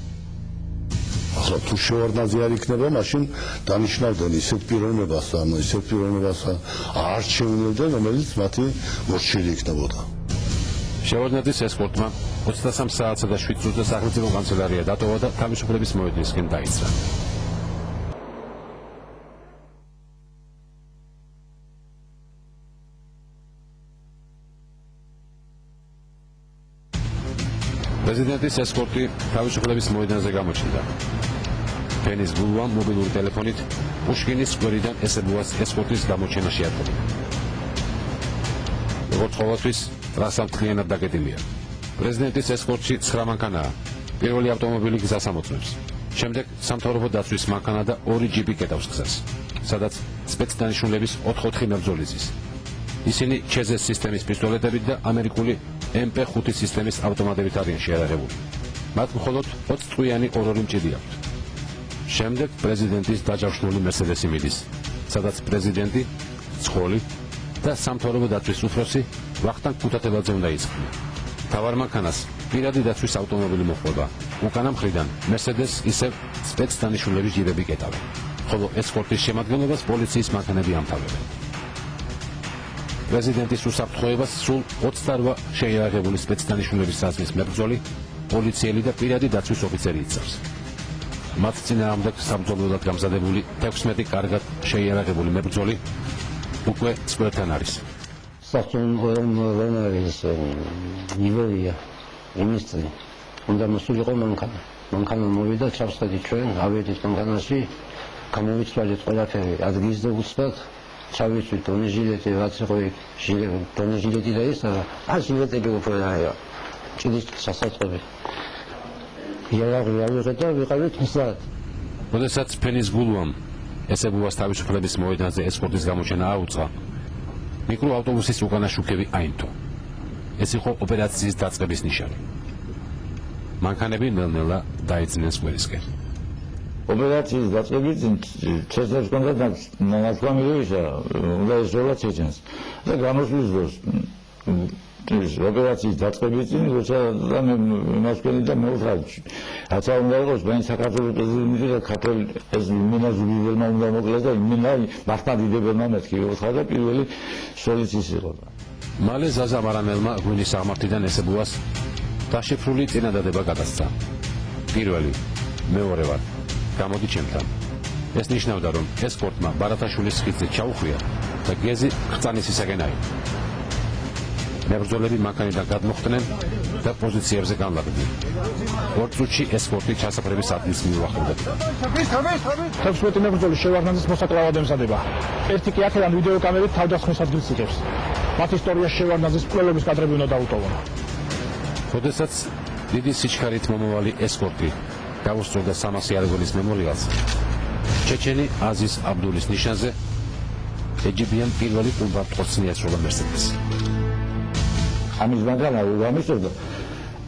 ახლა თუ შევარდნაძე არ იქნება, მაშინ დანიშნავდნენ ისეთ პიროვნებას არ შეუნებდნენ, რომელიც მათი მორჩილი იქნებოდა. შევარდნაძის ესკორტმა 23 საათსა და 7 წუთზე სახელმწიფო კანცელარია დატოვა და თავისუფლების მოედნისკენ დაიძრა. პრეზიდენტის ესკორტი თავისუფლების მოედანზე გამოჩნდა. ფენის გულვამ მობილური ტელეფონით პუშკინის სკვერიდან ესებუას ესკორტის გამოჩენა შეატყობინა. როგორც ყოველთვის, ტრასა მთლიანად დაკეტილია. პრეზიდენტის ესკორტში 9 მანქანაა. პირველი ავტომობილი გზას ამოწმებს. შემდეგ სამთავრობო დაცვის მანქანა და 2 ჯიპი კეტავს გზას, სადაც სპეცდანიშნულების 4-4 მებრძოლი ზის. ისინი ჩეზეს სისტემის პისტოლეტებით და ამერიკული MP5 სისტემის ავტომატებით არიან შეიარაღებული. მათ მხოლოდ 20 წვიანი ორ-ორი მჭიდი აქვთ. შემდეგ პრეზიდენტის დაჯავშნული მერსედესი მიდის, სადაც პრეზიდენტი, ცხოლი და სამთავრობო დაცვის უფროსი ვახტანგ ქუთათელაძე უნდა იწყება. თავარ მანქანას პირადი დაცვის ავტომობილი მოჰყვება. უკანა მხრიდან მერსედეს ისევ სპეცდანიშნულების ჯიბები კეტავენ, ხოლო ესკორტის შემადგენლობას პოლიციის მანქანები ამთავრებენ. პრეზიდენტის უსაფრთხოებას სულ 28 შეიარაღებული სპეცდანიშნულების საზღვის მებრძოლი, პოლიციელი და პირადი დაცვის ოფიცერი იცავს. მათ წინააღმდეგ საბრძოლველად გამზადებული 16 კარგად შეიარაღებული მებრძოლი უკვე სკვერთან არის. სახელმწიფოს ნიველია იმისტრი უნდა მოსულიყო მანქანა. მანქანა მოვიდა ჩავსხდით ჩვენ, ავედით მანქანაში, გამოვიცვალეთ ყველაფერი, ადგილს და უცბად ჩავიცვით დონეჟილეტი, რაც იყო დონეჟილეტი და ის და ჟილეტები უფრო არა. ჭიდის სასაწყობი. იარაღი ავიღეთ და ვიყავით მისად. როდესაც ფენის გულვამ ესებუას თავისუფლების მოედანზე ესკორტის გამოჩენა აუწყა, მიკროავტობუსის უკანა შუქები აინთო. ეს იყო ოპერაციის დაწყების ნიშანი. მანქანები ნელ-ნელა დაიძინეს სკვერისკენ. ოპერაციის დაწყებით ჩესებს კონდა ნაცვამირევისა უნდა ესროლა ჩეჩენს და გამოსვლის დროს ოპერაციის დაწყებით როცა მე მასკენი და მეუთხარ რაცა უნდა იყოს ბანი საქართველოს პრეზიდენტი და ქართველი ეს მინაზულიელმა უნდა მოკლეს და მართლა დიდებელმა მეთქი უთხარ და პირველი სოლიცის იყო. მალე ზაზა მარანელმა გვინის აღმართიდან ესებუას დაშიფრული წინადადება გადასცა. პირველი, მეორე ვარ, გამოდი ჩემთან. ეს ნიშნავდა, რომ ესკორტმა ბარათაშვილის ხიდზე ჩაუხვია და გეზი ხწანისისაკენ აიღო. მებრძოლები მანქანიდან გადმოხვდნენ და პოზიციებზე განლაგდნენ. 2 წუთში ესკორტი ჩასაფრების ადგილს მიუახლოვდა. 16 მებრძოლი შევარდნაძის მოსაკლავად ემზადება. ერთი კი აქედან ვიდეო კამერით თავდასხმის ადგილს იღებს. მათ ისტორიაში შევარდნაძის მკვლელობის კადრები უნდა დაუტოვონ. როდესაც დიდი სიჩქარით მომავალი ესკორტი გაუსწორდა 300 იარაღეულის მემორიალს, ჩეჩენი აზიზ აბდულის ნიშანზე ეჯიბიან პირველი პუმპარტყოცნი ესროლა მერსედესი. ამის მანქანა გამისწორდა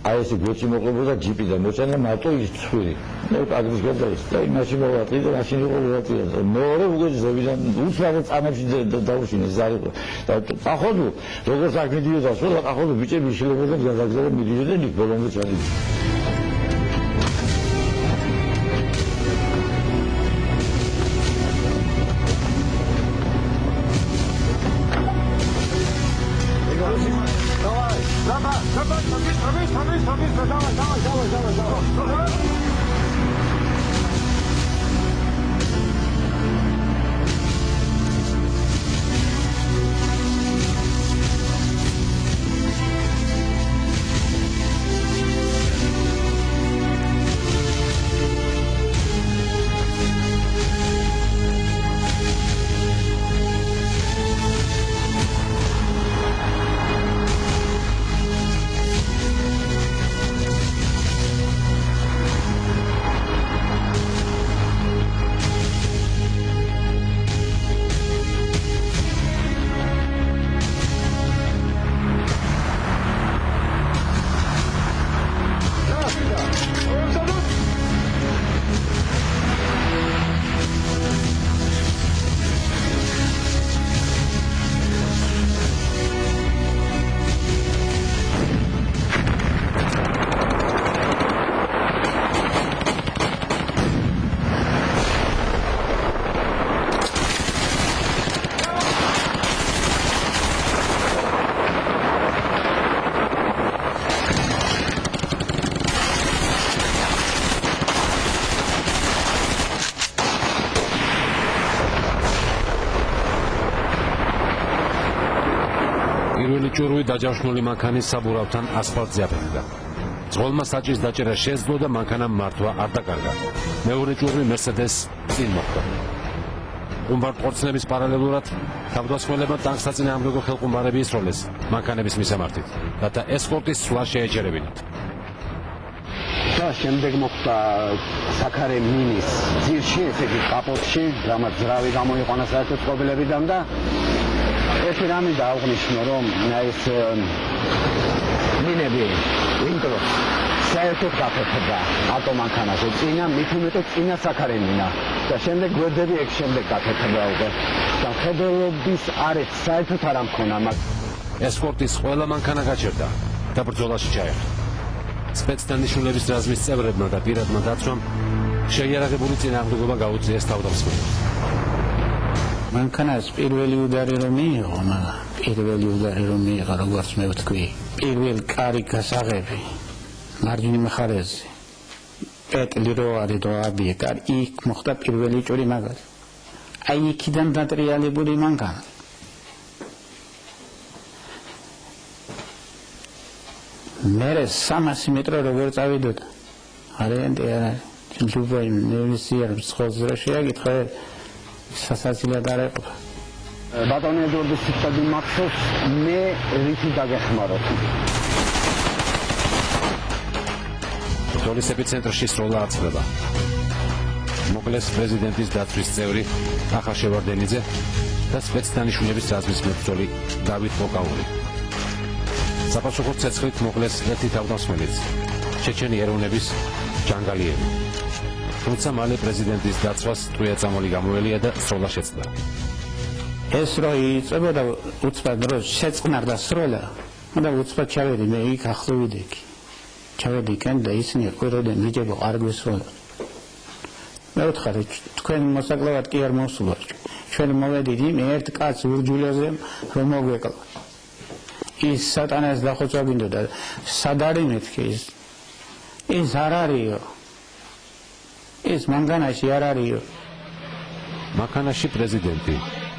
აი ესე გვერდში მოყოლოდა ჯიპი და მოწენა მარტო ის ცხვირი. მე აგრის გადაის და იმაში მოვატი და მაშინ იყო ვატი და მეორე უკვე ზევიდან უცბად წამებში დაუშინეს ზარი და ახოდო როგორც აქ მიდიოდა სულ ახოდო ბიჭები შლებოდნენ გადაგზავნა მიდიოდნენ იქ ბოლომდე ჩადიოდნენ. პირველი ჭურვი დაჯავშნული მანქანის საბურავთან ასფალტზე აფეთქდა. ძღოლმა საჭის დაჭერა შეძლო და მანქანამ მართვა არ დაკარგა. მეორე ჭურვი მერსედეს წინ მოხვდა. ყუმბარპორცნების პარალელურად თავდასხმელებმა ტანკს საწინააღმდეგო ხელყუმბარები ისროლეს მანქანების მისამართით, რათა ესკორტის სვლა შეეჩერებინათ. და შემდეგ მოხდა საქარე მინის ძირში, ესე იგი კაპოტში, რამაც ძრავი გამოიყვანა საერთოდ წყობილებიდან და ერთი რამე დაუღნიშნო, რომ ეს მინები ვინტრო საერთოდ გაფეთქდა ავტომანქანაზე წინა, მით უმეტეს წინა საქარე მინა და შემდეგ გვერდები ეგ შემდეგ გაფეთქდა უკვე. და ხედელობის არეც საერთოდ არ ამქონა მას. ესკორტის ყველა მანქანა გაჩერდა და ბრძოლაში ჩაერთო. სპეცდანიშნულების რაზმის წევრებმა და პირადმა დაცვამ შეიარაღებული წინააღმდეგობა გაუწიეს თავდამსხმელებს. მანქანას პირველი უდარი რომ მიიღო, მაგრამ პირველი უდარი რომ მიიღო, როგორც მე ვთქვი, პირველი კარი გასაღები მარჯვნივ მხარეზე პეტლი რო არის და აბიეკა იქ მოხდა პირველი ჭური მაგარი. აი იქიდან დატრიალებული მანქანა. მერე 300 მეტრო როგორ წავიდოდა. არიანტი არ არის. любой ნევისიერ მსხვილს რა შეაგითხა სასაცილად არ ეყოფა. ბატონი ედვარდის სიტყვები მახსოვს, მე რითი დაგეხმაროთ. ბრძოლის ეპიცენტრში სროლა აცლება. მოკლეს პრეზიდენტის დაცვის წევრი ახალ შევარდენიძე და სპეცდანიშნულების რაზმის მებრძოლი დავით პოკაური. საპასუხო ცეცხლით მოკლეს ერთი თავდამსხმელიც, ჩეჩენი ეროვნების ჯანგალიევი. თუმცა მალე პრეზიდენტის დაცვას ტყვია-წამალი გამოელია და სროლა შეწყდა. ეს რო იწებოდა უცბად დროს შეწყნარდა სროლა და უცბად ჩავედი მე იქ ახლო ვიდექი. ჩავედი იქან და ისინი ყვიროდნენ მიჯებო არ გვესროლა. მე ვთხარი თქვენ მოსაკლავად კი არ მოსულოთ. ჩვენ მოვედით იმ ერთ კაც ურჯულაზე რომ მოგვეკლა. ის სატანას დახოცვაგინდოდა სად არის მეთქი ის არ არისო. ეს მანქანაში არ არისო. მანქანაში პრეზიდენტი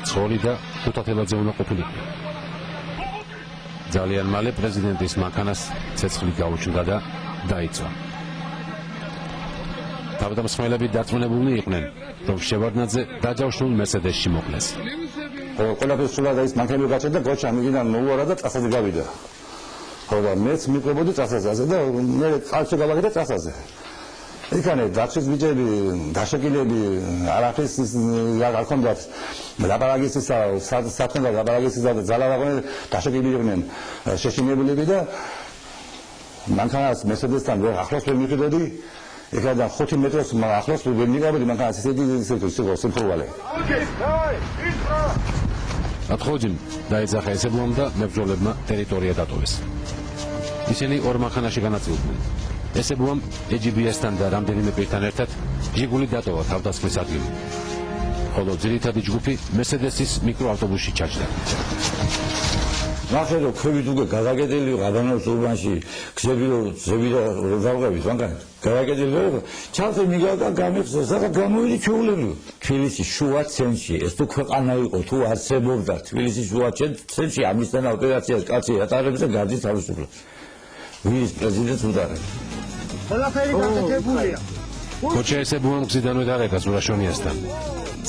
ცხოლი და თუთათელაძე უნდა ყოფილიყო. ძალიან მალე პრეზიდენტის მანქანას ცეცხლი გაუჩნდა და დაიწვა. თავდამსხმელები დარწმუნებულნი იყვნენ, რომ შევარდნაძე დაჯავშნულ მერსედესში მოკლეს. ყველაფერს სულა და ის მანქანები გაჭერდა, გოჩა მიგიდან მოუარა და წასაზე გავიდა. ხო და მეც მიყვებოდი წასაზე და მე წყალში გავაგდა წასაზე. იქანე დაცვის ბიჭები, დაშეკილები, არაფრის არ ქონდათ ლაპარაკისისა, საქმე ლაპარაკისისა და ძალავაღონე დაშეკილი იყვნენ შეშინებულები და მანქანას მერსედესთან ახლოს ვერ მივიდოდი. ეხლა 5 მეტროს ახლოს ვერ მივიდოდი მანქანას ისეთი სიმფროვალე. ათხოვჯიმ დაეძახა ესებუამ და მებრძოლებმა ტერიტორია დატოვეს. ისინი ორ მანქანაში განაწილდნენ. ესებუამ EGBS-თან და რამდენიმე პირთან ერთად ჟიგული დატოვა თავდასხმის ადგილი. ხოლო ძირითადი ჯგუფი მერსედესის მიკროავტობუსში ჩაჯდა. ნახე რომ ქვევით უკვე გადაგედელი გადანოს ურბანში გზები რომ დავყევით მანქანით გადაგედელი რომ ჩალზე მიგაკა გამიხსნა საერთოდ გამოიდი ჩვეულებრივ თბილისის შუა ცენტრში ეს თუ ქვეყანა იყო თუ არსებობდა თბილისის შუა ცენტრში ამისთან ოპერაციას კაცი ატარებს და გარდის თავისუფლებას ვის პრეზიდენტს უდარებს ყველაფერი გაკეთებულია კოჩა ესებუამ გზიდანვე დაღეკა ზურაშონიასთან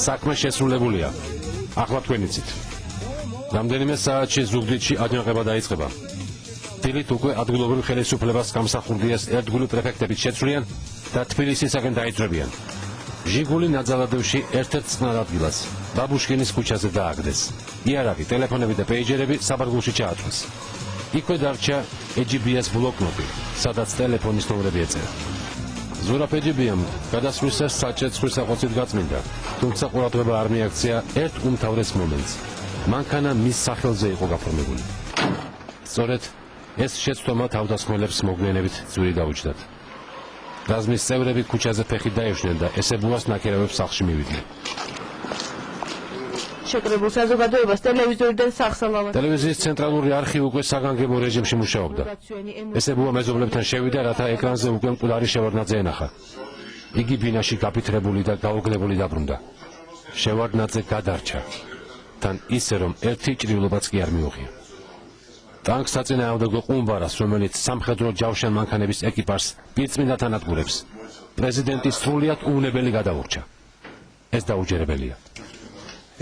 საქმე შესრულებულია ახლა თქვენ იცით რამდენიმე საათში ზუგდიდში აჯანყება დაიწყება. დილით უკვე ადგილობრივ ხელისუფლებას გამსახურდიას ერთგული პრეფექტებით შეცვლიან და თბილისისაკენ დაიძრებიან. ჟიგული ნაძალადევში ერთ-ერთ წყნარ ადგილას, ბაბუშკინის ქუჩაზე დააგდეს. იარაღი, ტელეფონები და პეიჯერები საბარგულში ჩააწვეს. იქვე დარჩა EGBS ბლოკნოტი, სადაც ტელეფონის ნომრები ეწერა. ზურაბ EGB-ამ გადასვლისას საჭეც ხვისაყოცით გაწმინდა, თუმცა ყურადღება არ მიაქცია ერთ უმთავრეს მომენტს. მანქანა მის სახელზე იყო გაფორმებული. სწორედ ეს შეცდომა თავდასხმელებს მოგვიანებით ძვირი დაუჯდათ. რაზმის წევრები ქუჩაზე ფეხით დაეშვნენ და ესებუას ნაკერავებს სახლში მივიდნენ. შეკრებულ საზოგადოებას ტელევიზორიდან სახსალავად. ტელევიზიის ცენტრალური არხი უკვე საგანგებო რეჟიმში მუშაობდა. ესებუა მეზობლებთან შევიდა, რათა ეკრანზე უკვე მკვდარი შევარდნაძე ენახა. იგი ბინაში გაფითრებული და გაუგლებული დაბრუნდა. შევარდნაძე გადარჩა. თან ისე რომ ერთი ჭრილობაც კი არ მიუღია. ტანკს საწინააღმდეგო ყუმბარას, რომელიც სამხედრო ჯავშან მანქანების ეკიპაჟს პირწმინდად ანადგურებს, პრეზიდენტი სრულიად უვნებელი გადაურჩა. ეს დაუჯერებელია.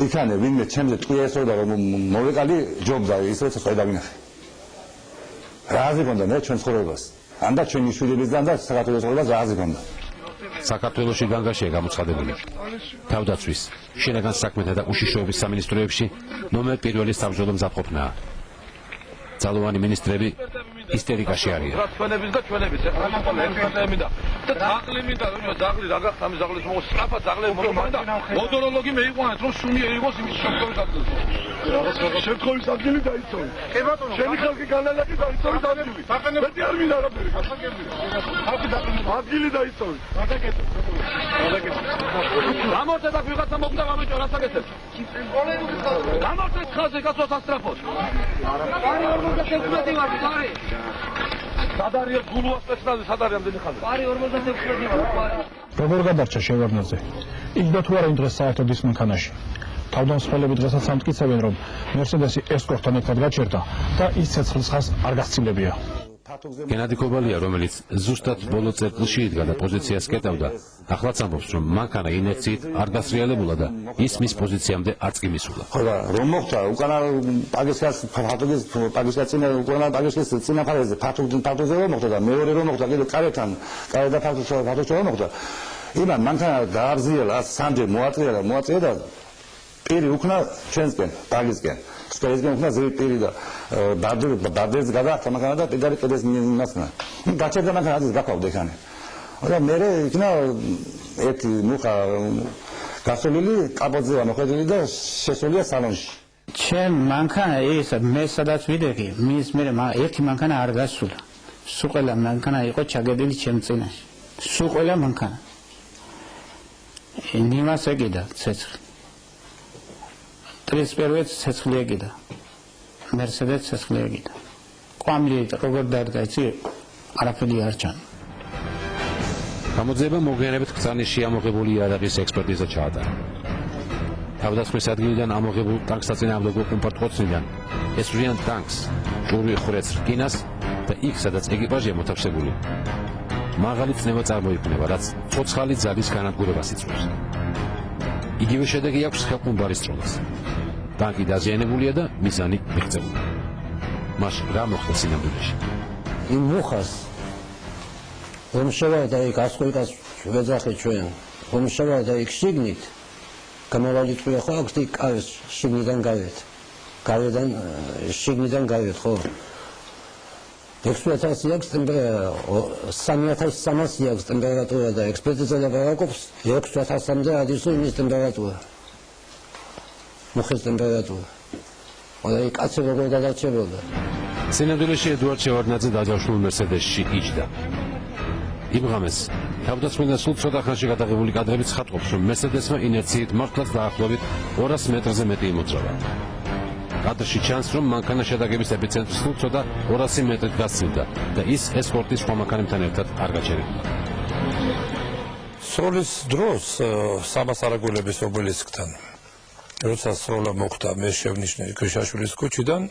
იქანე ვინმე ჩემზე ტყია ესოდა რომ მოვეკალი ჯობდა ის როცა ხედა ვინახე. რაზი გონდა მე ჩვენ ცხოვრებას. ანდა ჩვენი შვილებისგან და საქართველოს ცხოვრებას რაზი გონდა. საქართველოში განგაშია გამოცხადებული. თავდაცვის, შინაგან საქმეთა და უშიშროების სამინისტროებში ნომერ პირველი საბრძოლო მზადყოფნაა. ძალოვანი მინისტრები ისტერიკაში არიან. ჩვენების და ჩვენების ეხლა მოყოლები და დაყლიმი და დაღლი რა გახდა ამის დაღლის მოყოლ სწრაფად დაღლები მოყოლ და მოდოროლოგი მეიყვანეთ რომ სუნი ერიგოს იმის შემთხვევის ადგილზე. შემთხვევის ადგილი დაიცოვე. კი ბატონო, შენი ხალხი განალაგე დაიცოვე ადგილი. მეტი არ მინდა არაფერი. ადგილი დაიცოვე. გამორჩა და ვიღაცა მოგდა გამეჭო რა საკეთებ? გამორჩა ხალხი გასვათ ასტრაფოს. პარი 56 ვარ, პარი. სადარია გულუა სპეციალური სადარია ამდენი ხალხი. პარი 56 ვარ, პარი. როგორ გადარჩა შევარდნაძე? იქ თუ არა იმ დღეს საერთოდ ის მანქანაში. თავდამსხმელები დღესაც ამტკიცებენ, რომ მერსედესი ესკორტთან ერთად გაჩერდა და ის ცეცხლის ხაზს არ გასცილებია. გენადი კობალია, რომელიც ზუსტად ბოლო წერტილში იდგა და პოზიციას კეტავდა, ახლაც ამბობს, რომ მანქანა ინერციით არ გასრიალებულა და ის მის პოზიციამდე არც კი მისულა. ხო და რომ მოხდა უკანა პაგისკას წინა უკანა პაგისკის წინა ფარზე ფართოზე რომ მოხდა და მეორე რომ მოხდა კიდე კარეთთან და ფართოზე რომ მოხდა. იმან მანქანა დაარზიელა სამჯერ მოაწია და პირი უკნა ჩვენსკენ პაგისკენ. სპეციფიკა უნდა ზეპირი და ბარდერს გადაახტა მანქანა და პედალი კიდეს მიმასნა. გაჩერდა მანქანა ის გაკავდა იქანე. და მე იქნა ერთი მუხა გასოლილი კაპოძეა მოხედილი და შესულია სალონში. ჩემ მანქანა ის მე სადაც ვიდექი, მის მე ერთი მანქანა არ გასულა. სულ ყველა მანქანა იყო ჩაგედილი ჩემ წინაშე. სულ ყველა მანქანა. ნიმას ეგიდა ცეცხლი. 31 ცეცხლი ეგიდა. მერსედეს ცეცხლი ეგიდა. ყვამლი როგორ დარდა იცი? არაფერი არ ჩან. გამოძიება მოგვიანებით ქცანიში ამოღებული იარაღის ექსპერტიზა ჩაატარა. თავდასხმის ადგილიდან ამოღებულ ტანკს საწინააღმდეგო ყუმბარდხოცნიდან ესვრიან ტანკს, ჭურვი ხვრეთს რკინას და იქ, სადაც ეკიპაჟია მოთავსებული, მაღალი წნევა წარმოიქმნება, რაც ცოცხალი ძალის განადგურებას იწვევს. იგივე შედეგი აქვს ხელყუმბარის წრომას. ტანკი დაზიანებულია და მიზანი მიღწეული. მას რა მოხდა სინამდვილეში? იმ მუხას რომ შევარდა იქ ასკოლიკას ვეძახე ჩვენ, რომ შევარდა იქ შიგნით გამავალი ტყვია ხო აქვს იქ კარის შიგნიდან გავეთ. გარედან შიგნიდან გავეთ ხო? 6000 აქვს ტემპერატურა, 3300 აქვს ტემპერატურა და ექსპერტიზა დააკვირს 6000-მდე არის იმის ტემპერატურა. მუხის ტემპერატურა. და იქ კაცი როგორ გადარჩებოდა. სინამდვილეში ედუარდ შევარდნაძე დაჯავშნულ მერსედესში იჯდა. იმ ღამეს თავდასხმიდან სულ ცოტა ხანში გადაღებული კადრებიც ხატობს, რომ მერსედესმა ინერციით მართლაც დაახლოებით 200 მეტრზე მეტი იმოძრავა. კადრში ჩანს, რომ მანქანა შეტაკების ეპიცენტრს სულ ცოტა 200 მეტრით გასცილდა და ის ესკორტის სხვა მანქანებთან ერთად არ გაჩერებულა. სროლის დროს სამას არაგულების ობელისკთან როცა სროლა მოხდა, მე შევნიშნე ქრიშაშვილის ქუჩიდან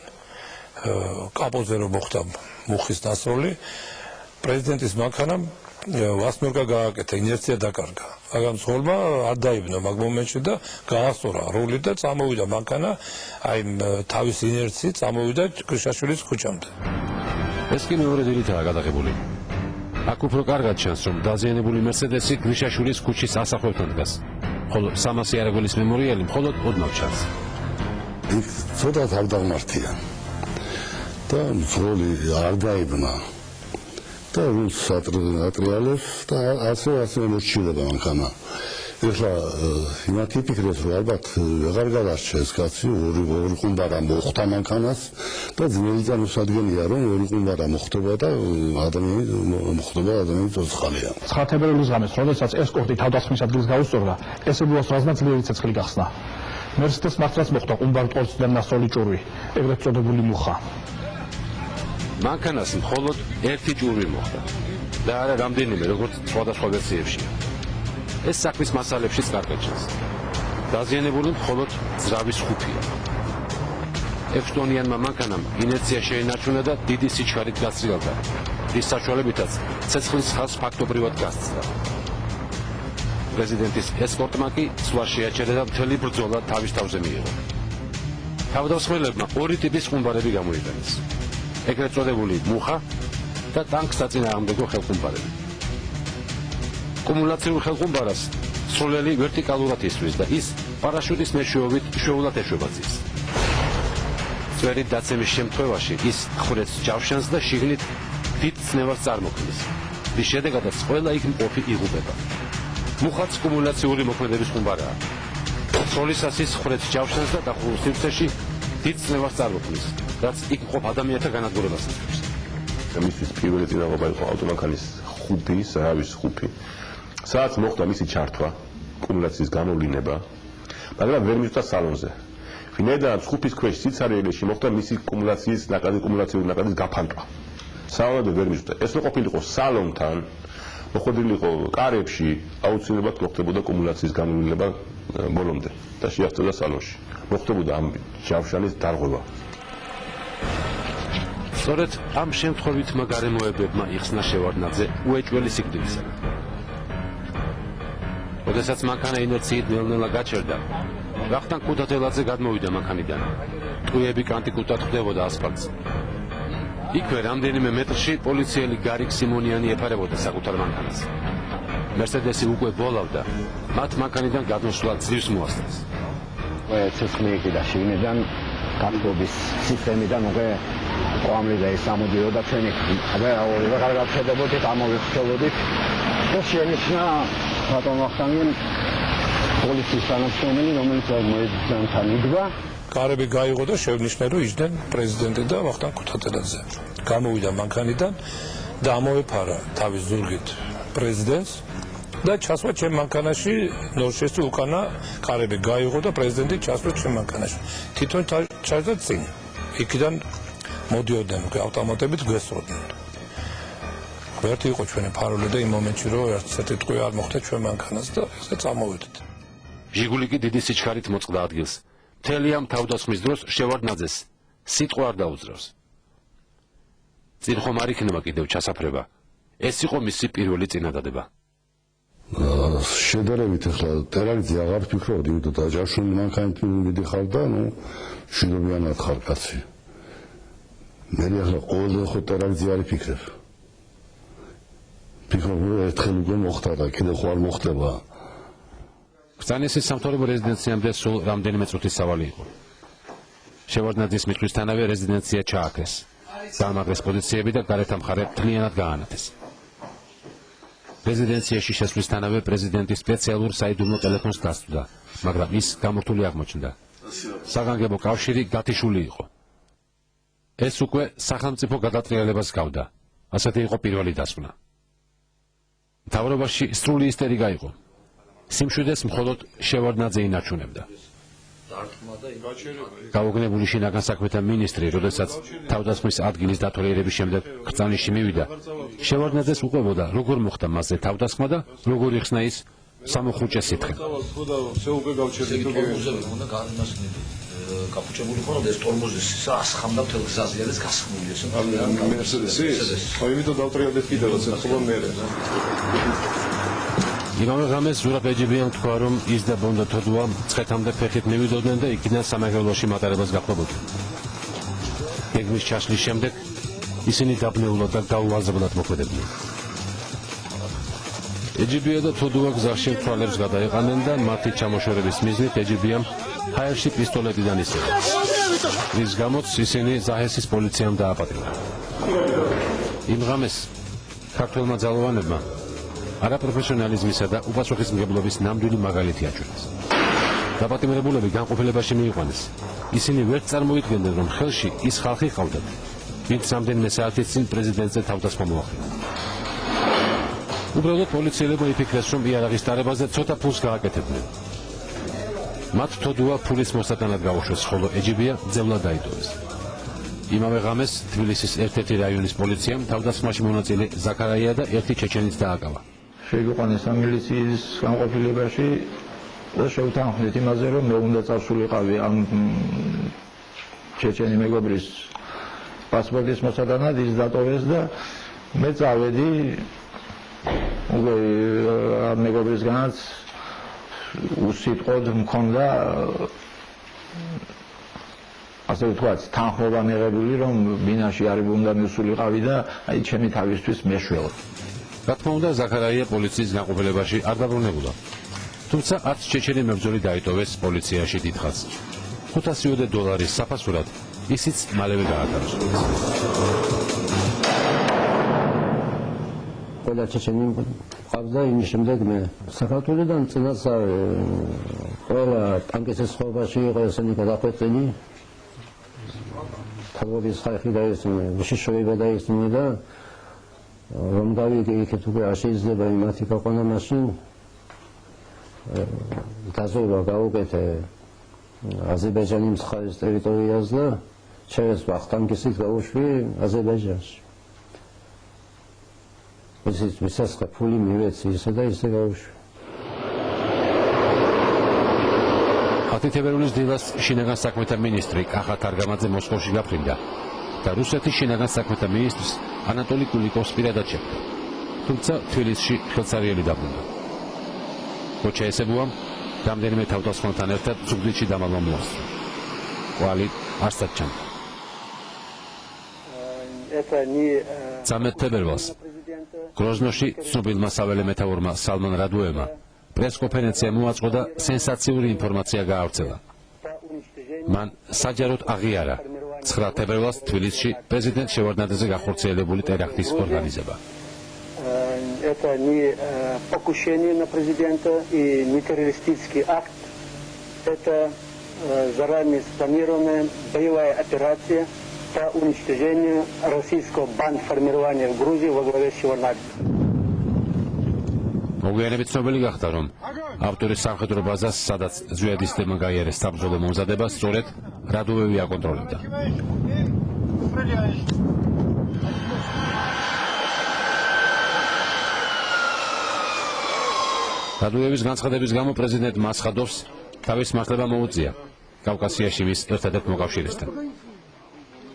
კაპოზე რომ მოხდა მუხის დასროლი, პრეზიდენტის მანქანამ ვასმორკა გააკეთა, ინერცია დაკარგა. მაგრამ სროლმა არ დაიბნა მაგ მომენტში და გაასწორა რული და წამოვიდა მანქანა, აი თავის ინერციით წამოვიდა ქრიშაშვილის ქუჩამდე. ეს კი მეორე დილითაა გადაღებული. აქ უფრო კარგად ჩანს, რომ დაზიანებული მერსედესი ქრიშაშვილის ქუჩის ასახლებთან დგას. ხოლო 300 არაგველის მემორიალი მხოლოდ ოდნავ ჩანს. იქ ცოტა არ დაღმართია. და სროლი არ დაიბნა. და რულს ატრიალებს და ასე მოსჩილება მანქანა. ეხლა იმათი ფიქრობს, რომ ალბათ ვეღარ გადარჩა ეს კაცი, ორი ყუმბარა მოხდა მანქანას და ძნელი წარმოსადგენია, რომ ორი ყუმბარა მოხდება და ადამიანი ცოცხალია. 9 თებერვლის ღამეს, როდესაც ესკორტი თავდასხმის ადგილს გაუსწორდა, ესებუას რაზმმა ძლიერი ცეცხლი გახსნა. მერსედესს მართლაც მოხდა ყუმბარდყორციდან ნასროლი ჭურვი, ეგრეთ წოდებული მუხა. მანქანას მხოლოდ ერთი ჭურვი მოხდა და არა რამდენიმე, როგორც სხვადასხვა ვერსიებშია. ეს საქმის მასალებშიც კარგად ჩანს. დაზიანებული მხოლოდ ძრავის ხუთია. ექვსტონიანმა მანქანამ ინერცია შეინარჩუნა და დიდი სიჩქარით გასრიალდა. ის საშუალებითაც ცეცხლის ხაზს ფაქტობრივად გასცდა. პრეზიდენტის ესკორტმა კი სვლა შეაჩერა და მთელი ბრძოლა თავის თავზე მიიღო. თავდამსხმელებმა ორი ტიპის ხუმბარები გამოიყენეს. ეგრეთ წოდებული მუხა და ტანკს საწინააღმდეგო ხელხუმბარები. კუმულაციურ ხელხუმბარას სროლელი ვერტიკალურად ისვრის და ის პარაშუტის მეშვეობით შვეულად ეშვებაცის. წვერით დაცემის შემთხვევაში ის ხვრეთს ჯავშანს და შიგნით დიდ წნევას წარმოქმნის, რის შედეგადაც ყველა იქ მყოფი იღუპება. მუხაც კუმულაციური მოქმედების ხუმბარაა. სროლისას ის ხვრეთს ჯავშანს და დახურულ სივრცეში დიდ წნევას წარმოქმნის, რაც იქ მყოფ ადამიანთა განადგურებას იწვევს. მისთვის პირველი წინაღობა იყო ავტომანქანის ხუთი, საავის ხუფი. სადაც მოხდა მისი ჩართვა, კუმულაციის გამოვლინება, მაგრამ ვერ მივხვდა სალონზე. ვინაიდან ხუფის ქვეშ სიცარიელში მოხდა მისი კუმულაციური ნაკადის გაფანტვა. სალონზე ვერ მივხვდა. ეს რო ყოფილიყო სალონთან, მოხდრილიყო კარებში, აუცილებლად მოხდებოდა კუმულაციის გამოვლინება ბოლომდე და შეაღწევდა სალონში. მოხდებოდა ამ ჯავშანის დარღვევა. სწორედ ამ შემთხვევითმა გარემოებებმა იხსნა შევარდნაძე უეჭველი სიკვდილისაგან. როდესაც მანქანა ინერციით ნელ-ნელა გაჩერდა, ვახტანგ ქუთათელაძე გადმოვიდა მანქანიდან. ტყუიები კანტიკუტად ხდებოდა ასფალტზე. იქვე რამდენიმე მეტრში პოლიციელი გარიგ სიმონიანი ეფარებოდა საკუთარ მანქანას. მერსედესი უკვე ბოლავდა, მათ მანქანიდან გადმოსვლა ძლივს მოასწრეს. ცეცხლი და შიგნიდან გაფრობის სისტემიდან უკვე ყვამლიდა ის ამოდიოდა ჩვენი ორივე კარგად ხედებოდით, ამოვიხსოვოდით და შენიშნა ბატონ ვახტანგი პოლიციის თანამშრომელი, რომელიც მოედანთან იდგა. კარები გაიღო და შევნიშნა, რომ იჯდნენ პრეზიდენტი და ვახტანგ ქუთათელაძე. გამოვიდა მანქანიდან და ამოეფარა თავის ზურგით პრეზიდენტს და ჩასვა ჩემ მანქანაში, ნორჩესტი უკანა კარები გაიღო და პრეზიდენტი ჩასვა ჩემ მანქანაში. თვითონ ჩაჯდა წინ. იქიდან მოდიოდნენ უკვე ავტომატებით გვესროდნენ. ვერთი იყო ჩვენი ფარული და იმ მომენტში რომ ერთსეთი ტყვია არ მოხდა ჩვენ მანქანას და ესე წამოვიდით. ჟიგული კი დიდი სიჩქარით მოწყდა ადგილს. მთელი ამ თავდასხმის დროს შევარდნაძეს სიტყვა არ დაუძრავს. წინ ხომ არ იქნება კიდევ ჩასაფრება. ეს იყო მისი პირველი წინადადება. შედარებით ახლა ტერაქტზე აღარ ფიქრობდი, იმიტომ და ჯავშნული მანქანით მიდიხარ და მშვიდობიანად ხარ კაცი. მე ახლა ყოველდღე ხო ტერაქტზე არ ვფიქრებ. ფიქრობ რომ ერთხელ უკვე მოხდა და კიდევ ხო არ მოხდება. ბრძანისის სამთავრობო რეზიდენციამდე სულ რამდენიმე წუთის სავალი იყო. შევარდნაძის მიწვისთანავე რეზიდენცია ჩააქრეს. დაამაგრეს პოზიციები და გარეთა მხარე მთლიანად გაანათეს. რეზიდენციაში შესვლისთანავე პრეზიდენტის სპეციალურ საიდუმლო ტელეფონს დასწვდა, მაგრამ ის გამორთული აღმოჩნდა. საგანგებო კავშირი გათიშული იყო. ეს უკვე სახელმწიფო გადატრიალებას გავდა. ასეთი იყო პირველი დასკვნა. მთავრობაში სრული ისტერიკა იყო. სიმშვიდეს მხოლოდ შევარდნაძე ინარჩუნებდა. გაუგნებული შინაგან საქმეთა მინისტრი, როდესაც თავდასხმის ადგილის დათვალიერების შემდეგ კრწანიში მივიდა, შევარდნაძეს უყვებოდა, როგორ მოხდა მასზე თავდასხმა და როგორ იხსნა ის სამოხუჭე სითხე. გაფუჭებულიყო, რომ ეს ტორმოზის ასხამდა მთელ გზაზე არის გასხმული ესე. მერსედესი? ხო, იმიტომ დავტრიალდეთ კიდევაც ახლა მე. იმავე ღამეს ზურაბ ეჯიბიამ თქვა, რომ ის და ბონდა თოდუა ცხეთამდე ფეხით მივიდოდნენ და იქიდან სამეგრელოში მატარებას გახდებოდნენ. გეგმის ჩაშლის შემდეგ ისინი დაბნეულად და გაუაზრებლად მოქმედებდნენ. ეჯიბია და თოდუა გზაში თვალებს გადაეყანენ და მათი ჩამოშორების მიზნით ეჯიბიამ ჰაერში პისტოლეტიდან ისროდა. რის გამოც ისინი ზაჰესის პოლიციამ დააპატიმრა. იმ ღამეს ქართველმა ძალოვანებმა არაპროფესიონალიზმისა და უპასუხისმგებლობის ნამდვილი მაგალითი აჩვენეს. დაპატიმრებულები განყოფილებაში მიიყვანეს. ისინი ვერც წარმოიდგენდნენ, რომ ხელში ის ხალხი ყავდათ, ვინც რამდენიმე საათის წინ პრეზიდენტზე თავდასხმა მოახდინა. უბრალოდ პოლიციელებმა იფიქრეს, რომ იარაღის დარებაზე ცოტა ფულს გააკეთებდნენ. მათ თოდუა ფულის მოსატანად გაუშვეს, ხოლო ეჯიბია ძევლად დაიდოვეს. იმავე ღამეს თბილისის ერთ-ერთი რაიონის პოლიციამ თავდასხმაში მონაწილე ზაქარაია და ერთი ჩეჩენიც დააკავა. შეგვიყვანეს სამილიციის განყოფილებაში და შევთანხმდით იმაზე, რომ მე უნდა წავსულიყავი ამ ჩეჩენი მეგობრის პასპორტის მოსატანად ის დატოვეს და მე წავედი უკვე მეგობრისგანაც უსიტყვოდ მქონდა ასე ვთქვათ თანხმობა მიღებული რომ ბინაში არ უნდა მივსულიყავი და აი ჩემი თავისთვის მეშვეო. რა თქმა უნდა ზაქარაია პოლიციის განყოფილებაში არ დაბრუნებულა. თუმცა 10 ჩეჩენი მებრძოლი დაიტოვეს პოლიციაში დიდხანს. $500 საფასურად ისიც მალევე გაათავისუფლეს. ყველა ჩეჩენი ყავდა იმის შემდეგ მე საქართველოსთან წინასწარ ყველა ტანკის სხობაში იყო ესენი გადახვეწილი თავობის ხალხი დაისმე შიშოება დაისმე და რომ გავიგე იქეთ უკვე არ შეიძლება იმათი გაყვანა მაშინ დაზოვა გაუკეთე აზერბაიჯანის მხარის ტერიტორიას და შევესვა ტანკისით გავუშვი აზერბაიჯანში. ეს ვისასხა ფული მივეცი ისე და ისე გავუშვი. 10 თებერვლის დილას შინაგან საქმეთა მინისტრი კახა თარგამაძე მოსკოვში გაფრინდა და რუსეთის შინაგან საქმეთა მინისტრს ანატოლი კულიკოვს პირადად შეხვდა. თუმცა თბილისში ხელსარიელი დაბრუნდა. კოჩაესებუამ რამდენიმე თავდასხმასთან ერთად ზუგდიდში დამალვა მოასწრო. კვალი არსად ჩანდა. 13 თებერვალს გროზნოში ცნობილმა საველე მეთაურმა სალმან რადუევმა პრესკონფერენცია მოაწყო და სენსაციური ინფორმაცია გაავრცელა. მან საჯაროდ აღიარა 9 თებერვალს თბილისში პრეზიდენტ შევარდნაძეზე გახორციელებული ტერაქტის ორგანიზება. Это не покушение на президента и не террористический акт. Это заранее спланированная боевая операция по уничтожению российского бандформирования в Грузии во главе с Шеварднадзе. მოგვიანებით ცნობილი გახდა, რომ ავტორის სამხედრო ბაზას, სადაც ძვიადისტებმა გაიარეს საბრძოლო მომზადება, სწორედ რადუევი აკონტროლებდა. რადუევის განცხადების გამო პრეზიდენტ მასხადოვს თავის მართლება მოუწია კავკასიაში მის ერთადერთ მოკავშირესთან.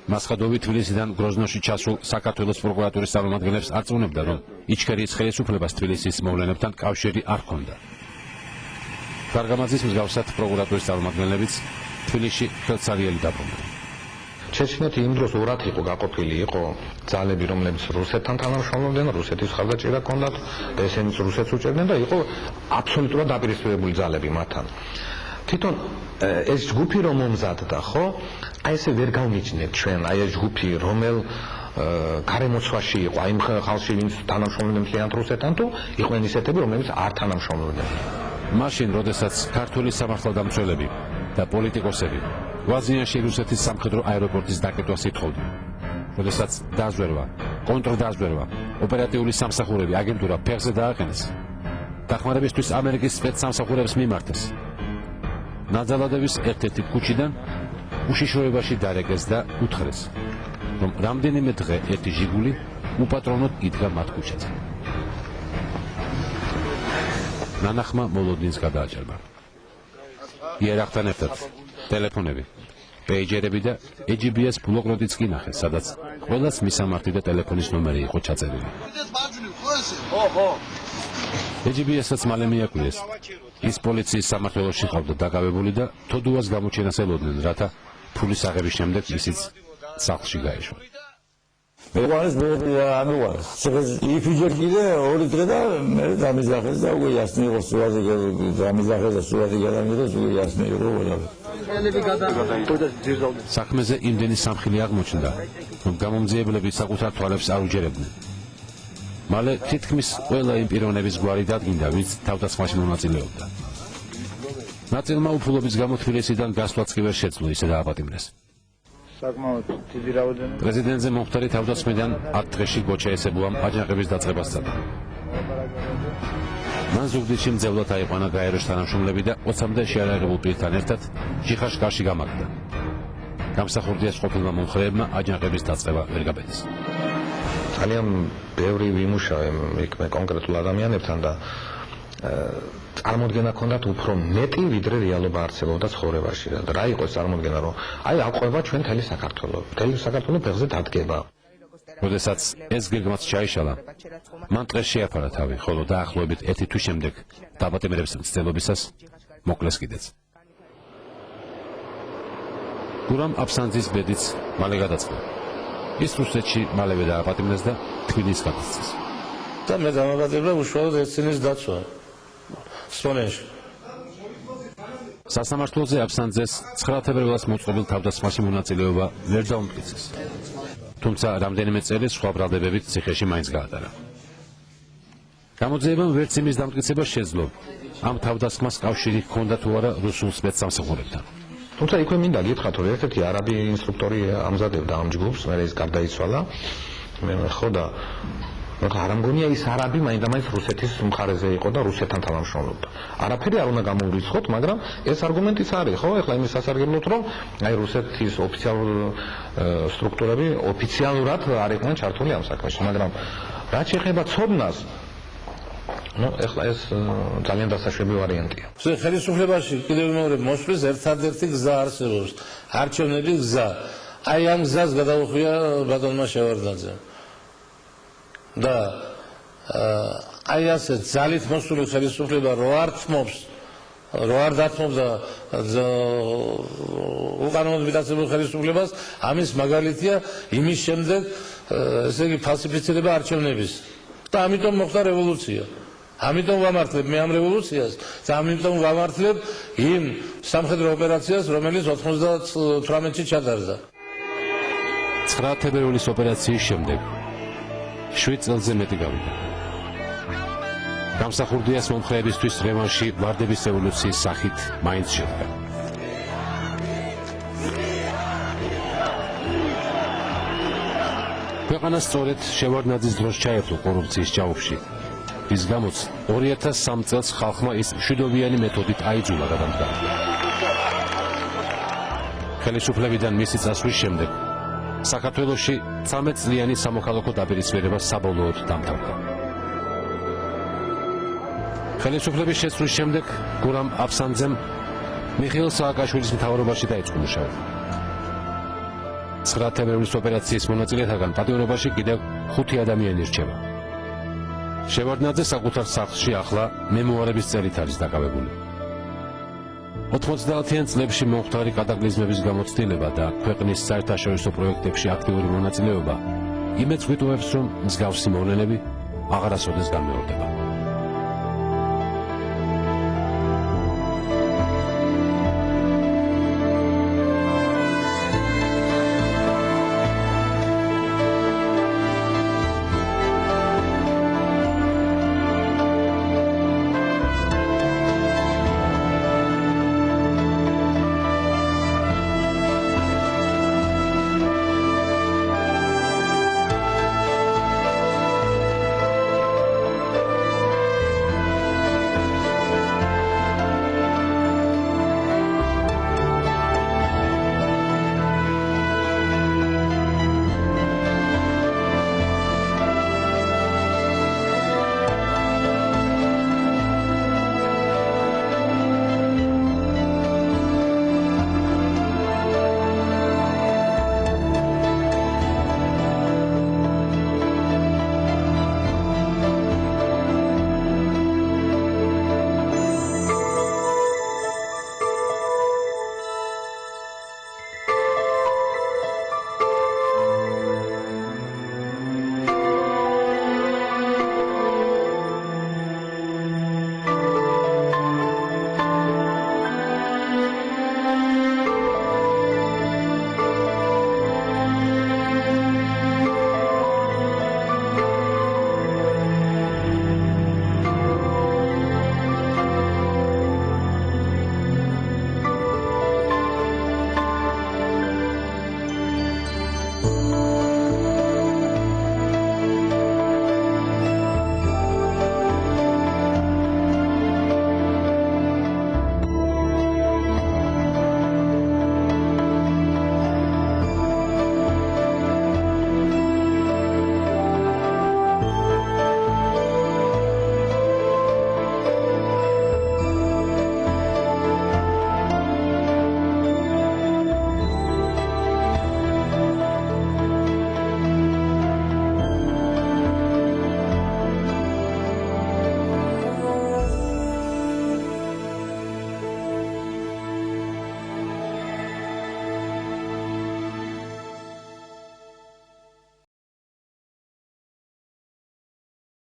მასხადოვი თბილისიდან გროზნოში ჩასულ საქართველოს პროკურატურის წარმომადგენლებს აწუხებდა, რომ იჩქერიის ხელისუფლებას თბილისის მოვლენებთან კავშირი არ ჰქონდა. თარგამაძის მსგავსად პროკურატურის წარმომადგენლებიც თბილისში ხელსარიელი დაბრუნდნენ. ჩეჩნეთი იმ დროს ორად იყო გაყოფილი, იყო ძალები, რომლებიც რუსეთთან თანამშრომლობდნენ, რუსეთის ხალხდაჭერა ჰქონდათ და ესენიც რუსეთს უჭერდნენ და იყო აბსოლუტურად დაპირისპირებული ძალები მათთან. თვითონ ეს ჯგუფი რომ მომზადდა, ხო? აი ესე ვერ გავმიჩნევთ ჩვენ, აი ეს ჯგუფი რომელ გარემოცვაში იყო, აი იმ ხალხში ვინც თანამშრომლობდნენ მთლიანად რუსეთთან თუ იყვნენ ისეთები, რომლებიც არ თანამშრომლობდნენ. მაშინ, როდესაც ქართული სამართალდამცველები და პოლიტიკოსები ვაზიანში რუსეთის სამხედრო აეროპორტის დაკეტვას ითხოვდნენ, როდესაც დაზვერვა, კონტრდაზვერვა, ოპერატიული სამსახურები აგენტურა ფეხზე დააყენეს, დახმარებისთვის ამერიკის სპეცსამსახურებს მიმართეს. ნაძალადევის ერთ-ერთი ქუჩიდან უშიშროებაში დარეკეს და უთხრეს, რომ რამდენიმე დღე ერთი ჟიგული უპატრონოდ იდგა მათ ქუჩაზე. ნანახმა მოლოდინს გადააჭერბა. იერახთან ერთად ტელეფონები, პეიჯერები და AGBS ბლოკნოტიც კი ნახეს, სადაც ყველას მისამართი და ტელეფონის ნომერი იყო ჩაწერილი. AGBS-საც მალე მიაკვლიეს. ის პოლიციის სამმართველოში ყავდა დაკავებული და თოდუას გამოჩენას ელოდნენ, რათა ფულის აღების შემდეგ ისიც სახლში გაეშვა. მეყვარეს ამეყვარეს. იფიჯერ კიდე 2 დღე და მე დამიზახეს და უკვე ясნი იყო სულაზე დამიზახეს და სულაზე გადამიღეს უკვე ясნი იყო ყველაფერი. საქმეზე იმდენი სამხილი აღმოჩნდა, რომ გამომძიებლები საკუთარ თვალებს არ უჯერებდნენ. მალე თითქმის ყველა იმ პიროვნების გვარი დადგინდა, ვინც თავდასხმაში მონაწილეობდა. ნაწილმა უფლობის გამო თბილისიდან გასვლაც კი ვერ შეძლო, ისე დააპატიმრეს. საკმაოდ დიდი რაოდენობა პრეზიდენტზე მომხდარი თავდასხმიდან 10 დღეში გოჩაესებუამ აჯანყების დაწყებას სცადა. მან ზუგდიდში მძევლად აიყვანა გაეროს თანამშრომლები და 20-მდე შეარაღებულ პირთან ერთად ჯიხაშკარში გამაგდა. გამსახურდიას ყოფილმა მომხრეებმა აჯანყების დაწყება ვერ გაბედეს. ძალიან ბევრი ვიმუშავე იქ მე კონკრეტულ ადამიანებთან და წარმოდგენა ქონდათ უფრო მეტი ვიდრე რეალობა არსებობდა ცხოვრებაში. რა იყო ეს წარმოდგენა, რომ აი აყვება ჩვენ მთელი საქართველო. მთელი საქართველო ფეხზე დადგება. როდესაც ეს გეგმაც ჩაიშალა, მან დღეს შეაფარა თავი, ხოლო დაახლოებით 1 თვის შემდეგ დაპატიმრების მცდელობისას მოკლეს კიდეც. გურამ აფსანძის ბედიც მალე გადაწყდა. ის რუსეთში მალევე დააპატიმრეს და თბილისს გადასცეს. და მე დამაბადებდა უშუალოდ ეცინის დაცვა სვანეთში. სასამართლოზე აფსანძეს 9 თებერვალს მოწყობილ თავდასხმაში მონაწილეობა ვერ დაუმტკიცეს. თუმცა რამდენიმე წელი სხვა ბრალდებებით ციხეში მაინც გაატარა. გამოძიებამ ვერც იმის დამტკიცება შეძლო, ამ თავდასხმას კავშირი ჰქონდა თუ არა რუსულ სპეცსამსახურებთან. თუმცა იქვე მინდა გითხრათ, რომ ერთ-ერთი არაბი ინსტრუქტორი ამზადებდა ამ ჯგუფს, მე ის გარდაიცვალა. მე ხო და არ ამგონია ის არაბი მაინდამაინც რუსეთის მხარეზე იყო და რუსეთთან თანამშრომლობდა. არაფერი არ უნდა გამოურიცხოთ, მაგრამ ეს არგუმენტიც არის, ხო? ეხლა იმის სასარგებლოდ, რომ აი რუსეთის ოფიციალური სტრუქტურები ოფიციალურად არ იყვნენ ჩართული ამ საქმეში, მაგრამ რაც შეეხება ცოდნას, ეხლა ეს ძალიან დასაშვები ვარიანტია. ხელისუფლებაში კიდევ მეორე მოსვლის ერთადერთი გზა არსებობს, არჩევნების გზა. აი ამ გზას გადაუხვია ბატონმა შევარდნაძემ. და აი ასე ძალით მოსული ხელისუფლება რო არ დათმობს და უკანონოდ მიტაცებულ ხელისუფლებას, ამის მაგალითია იმის შემდეგ, ესე იგი ფალსიფიცირება არჩევნების. და ამიტომ მოხდა რევოლუცია. ამიტომ ვამართლებ მე ამ რევოლუციას და ამიტომ ვამართლებ იმ სამხედრო ოპერაციას, რომელიც 98-ში ჩატარდა. 9 თებერვალის ოპერაციის შემდეგ 7 წელზე მეტი გავიდა. გამსახურდიას მომხრეებისთვის რევანში ვარდების რევოლუციის სახით მაინც შედგა. ქვეყანა სწორედ შევარდნაძის დროს ჩაერთო კორუფციის ჭაობში, რის გამოც 2003 წელს ხალხმა ის მშვიდობიანი მეთოდით აიძულა გადამდგარი. ხელისუფლებიდან მისი წასვლის შემდეგ საქართველოში 13 წლიანი სამოქალაქო დაპირისპირება საბოლოოდ დამთავრდა. ხელისუფლების შეცვლის შემდეგ გურამ აფსანძემ მიხეილ სააკაშვილის მთავრობაში დაიწყო მუშაობა. 9 თებერვლის ოპერაციის მონაწილეთაგან პატიმრობაში კიდევ 5 ადამიანი რჩება. შევარდნაძე საკუთარ სახლში ახლა მემუარების წერით არის დაკავებული. 90-იან წლებში მომხდარი კატაკლიზმების გამოცდილება და ქვეყნის საერთაშორისო პროექტებში აქტიური მონაწილეობა იმედს გვიტოვებს, რომ მსგავსი მოვლენები აღარასოდეს განმეორდება.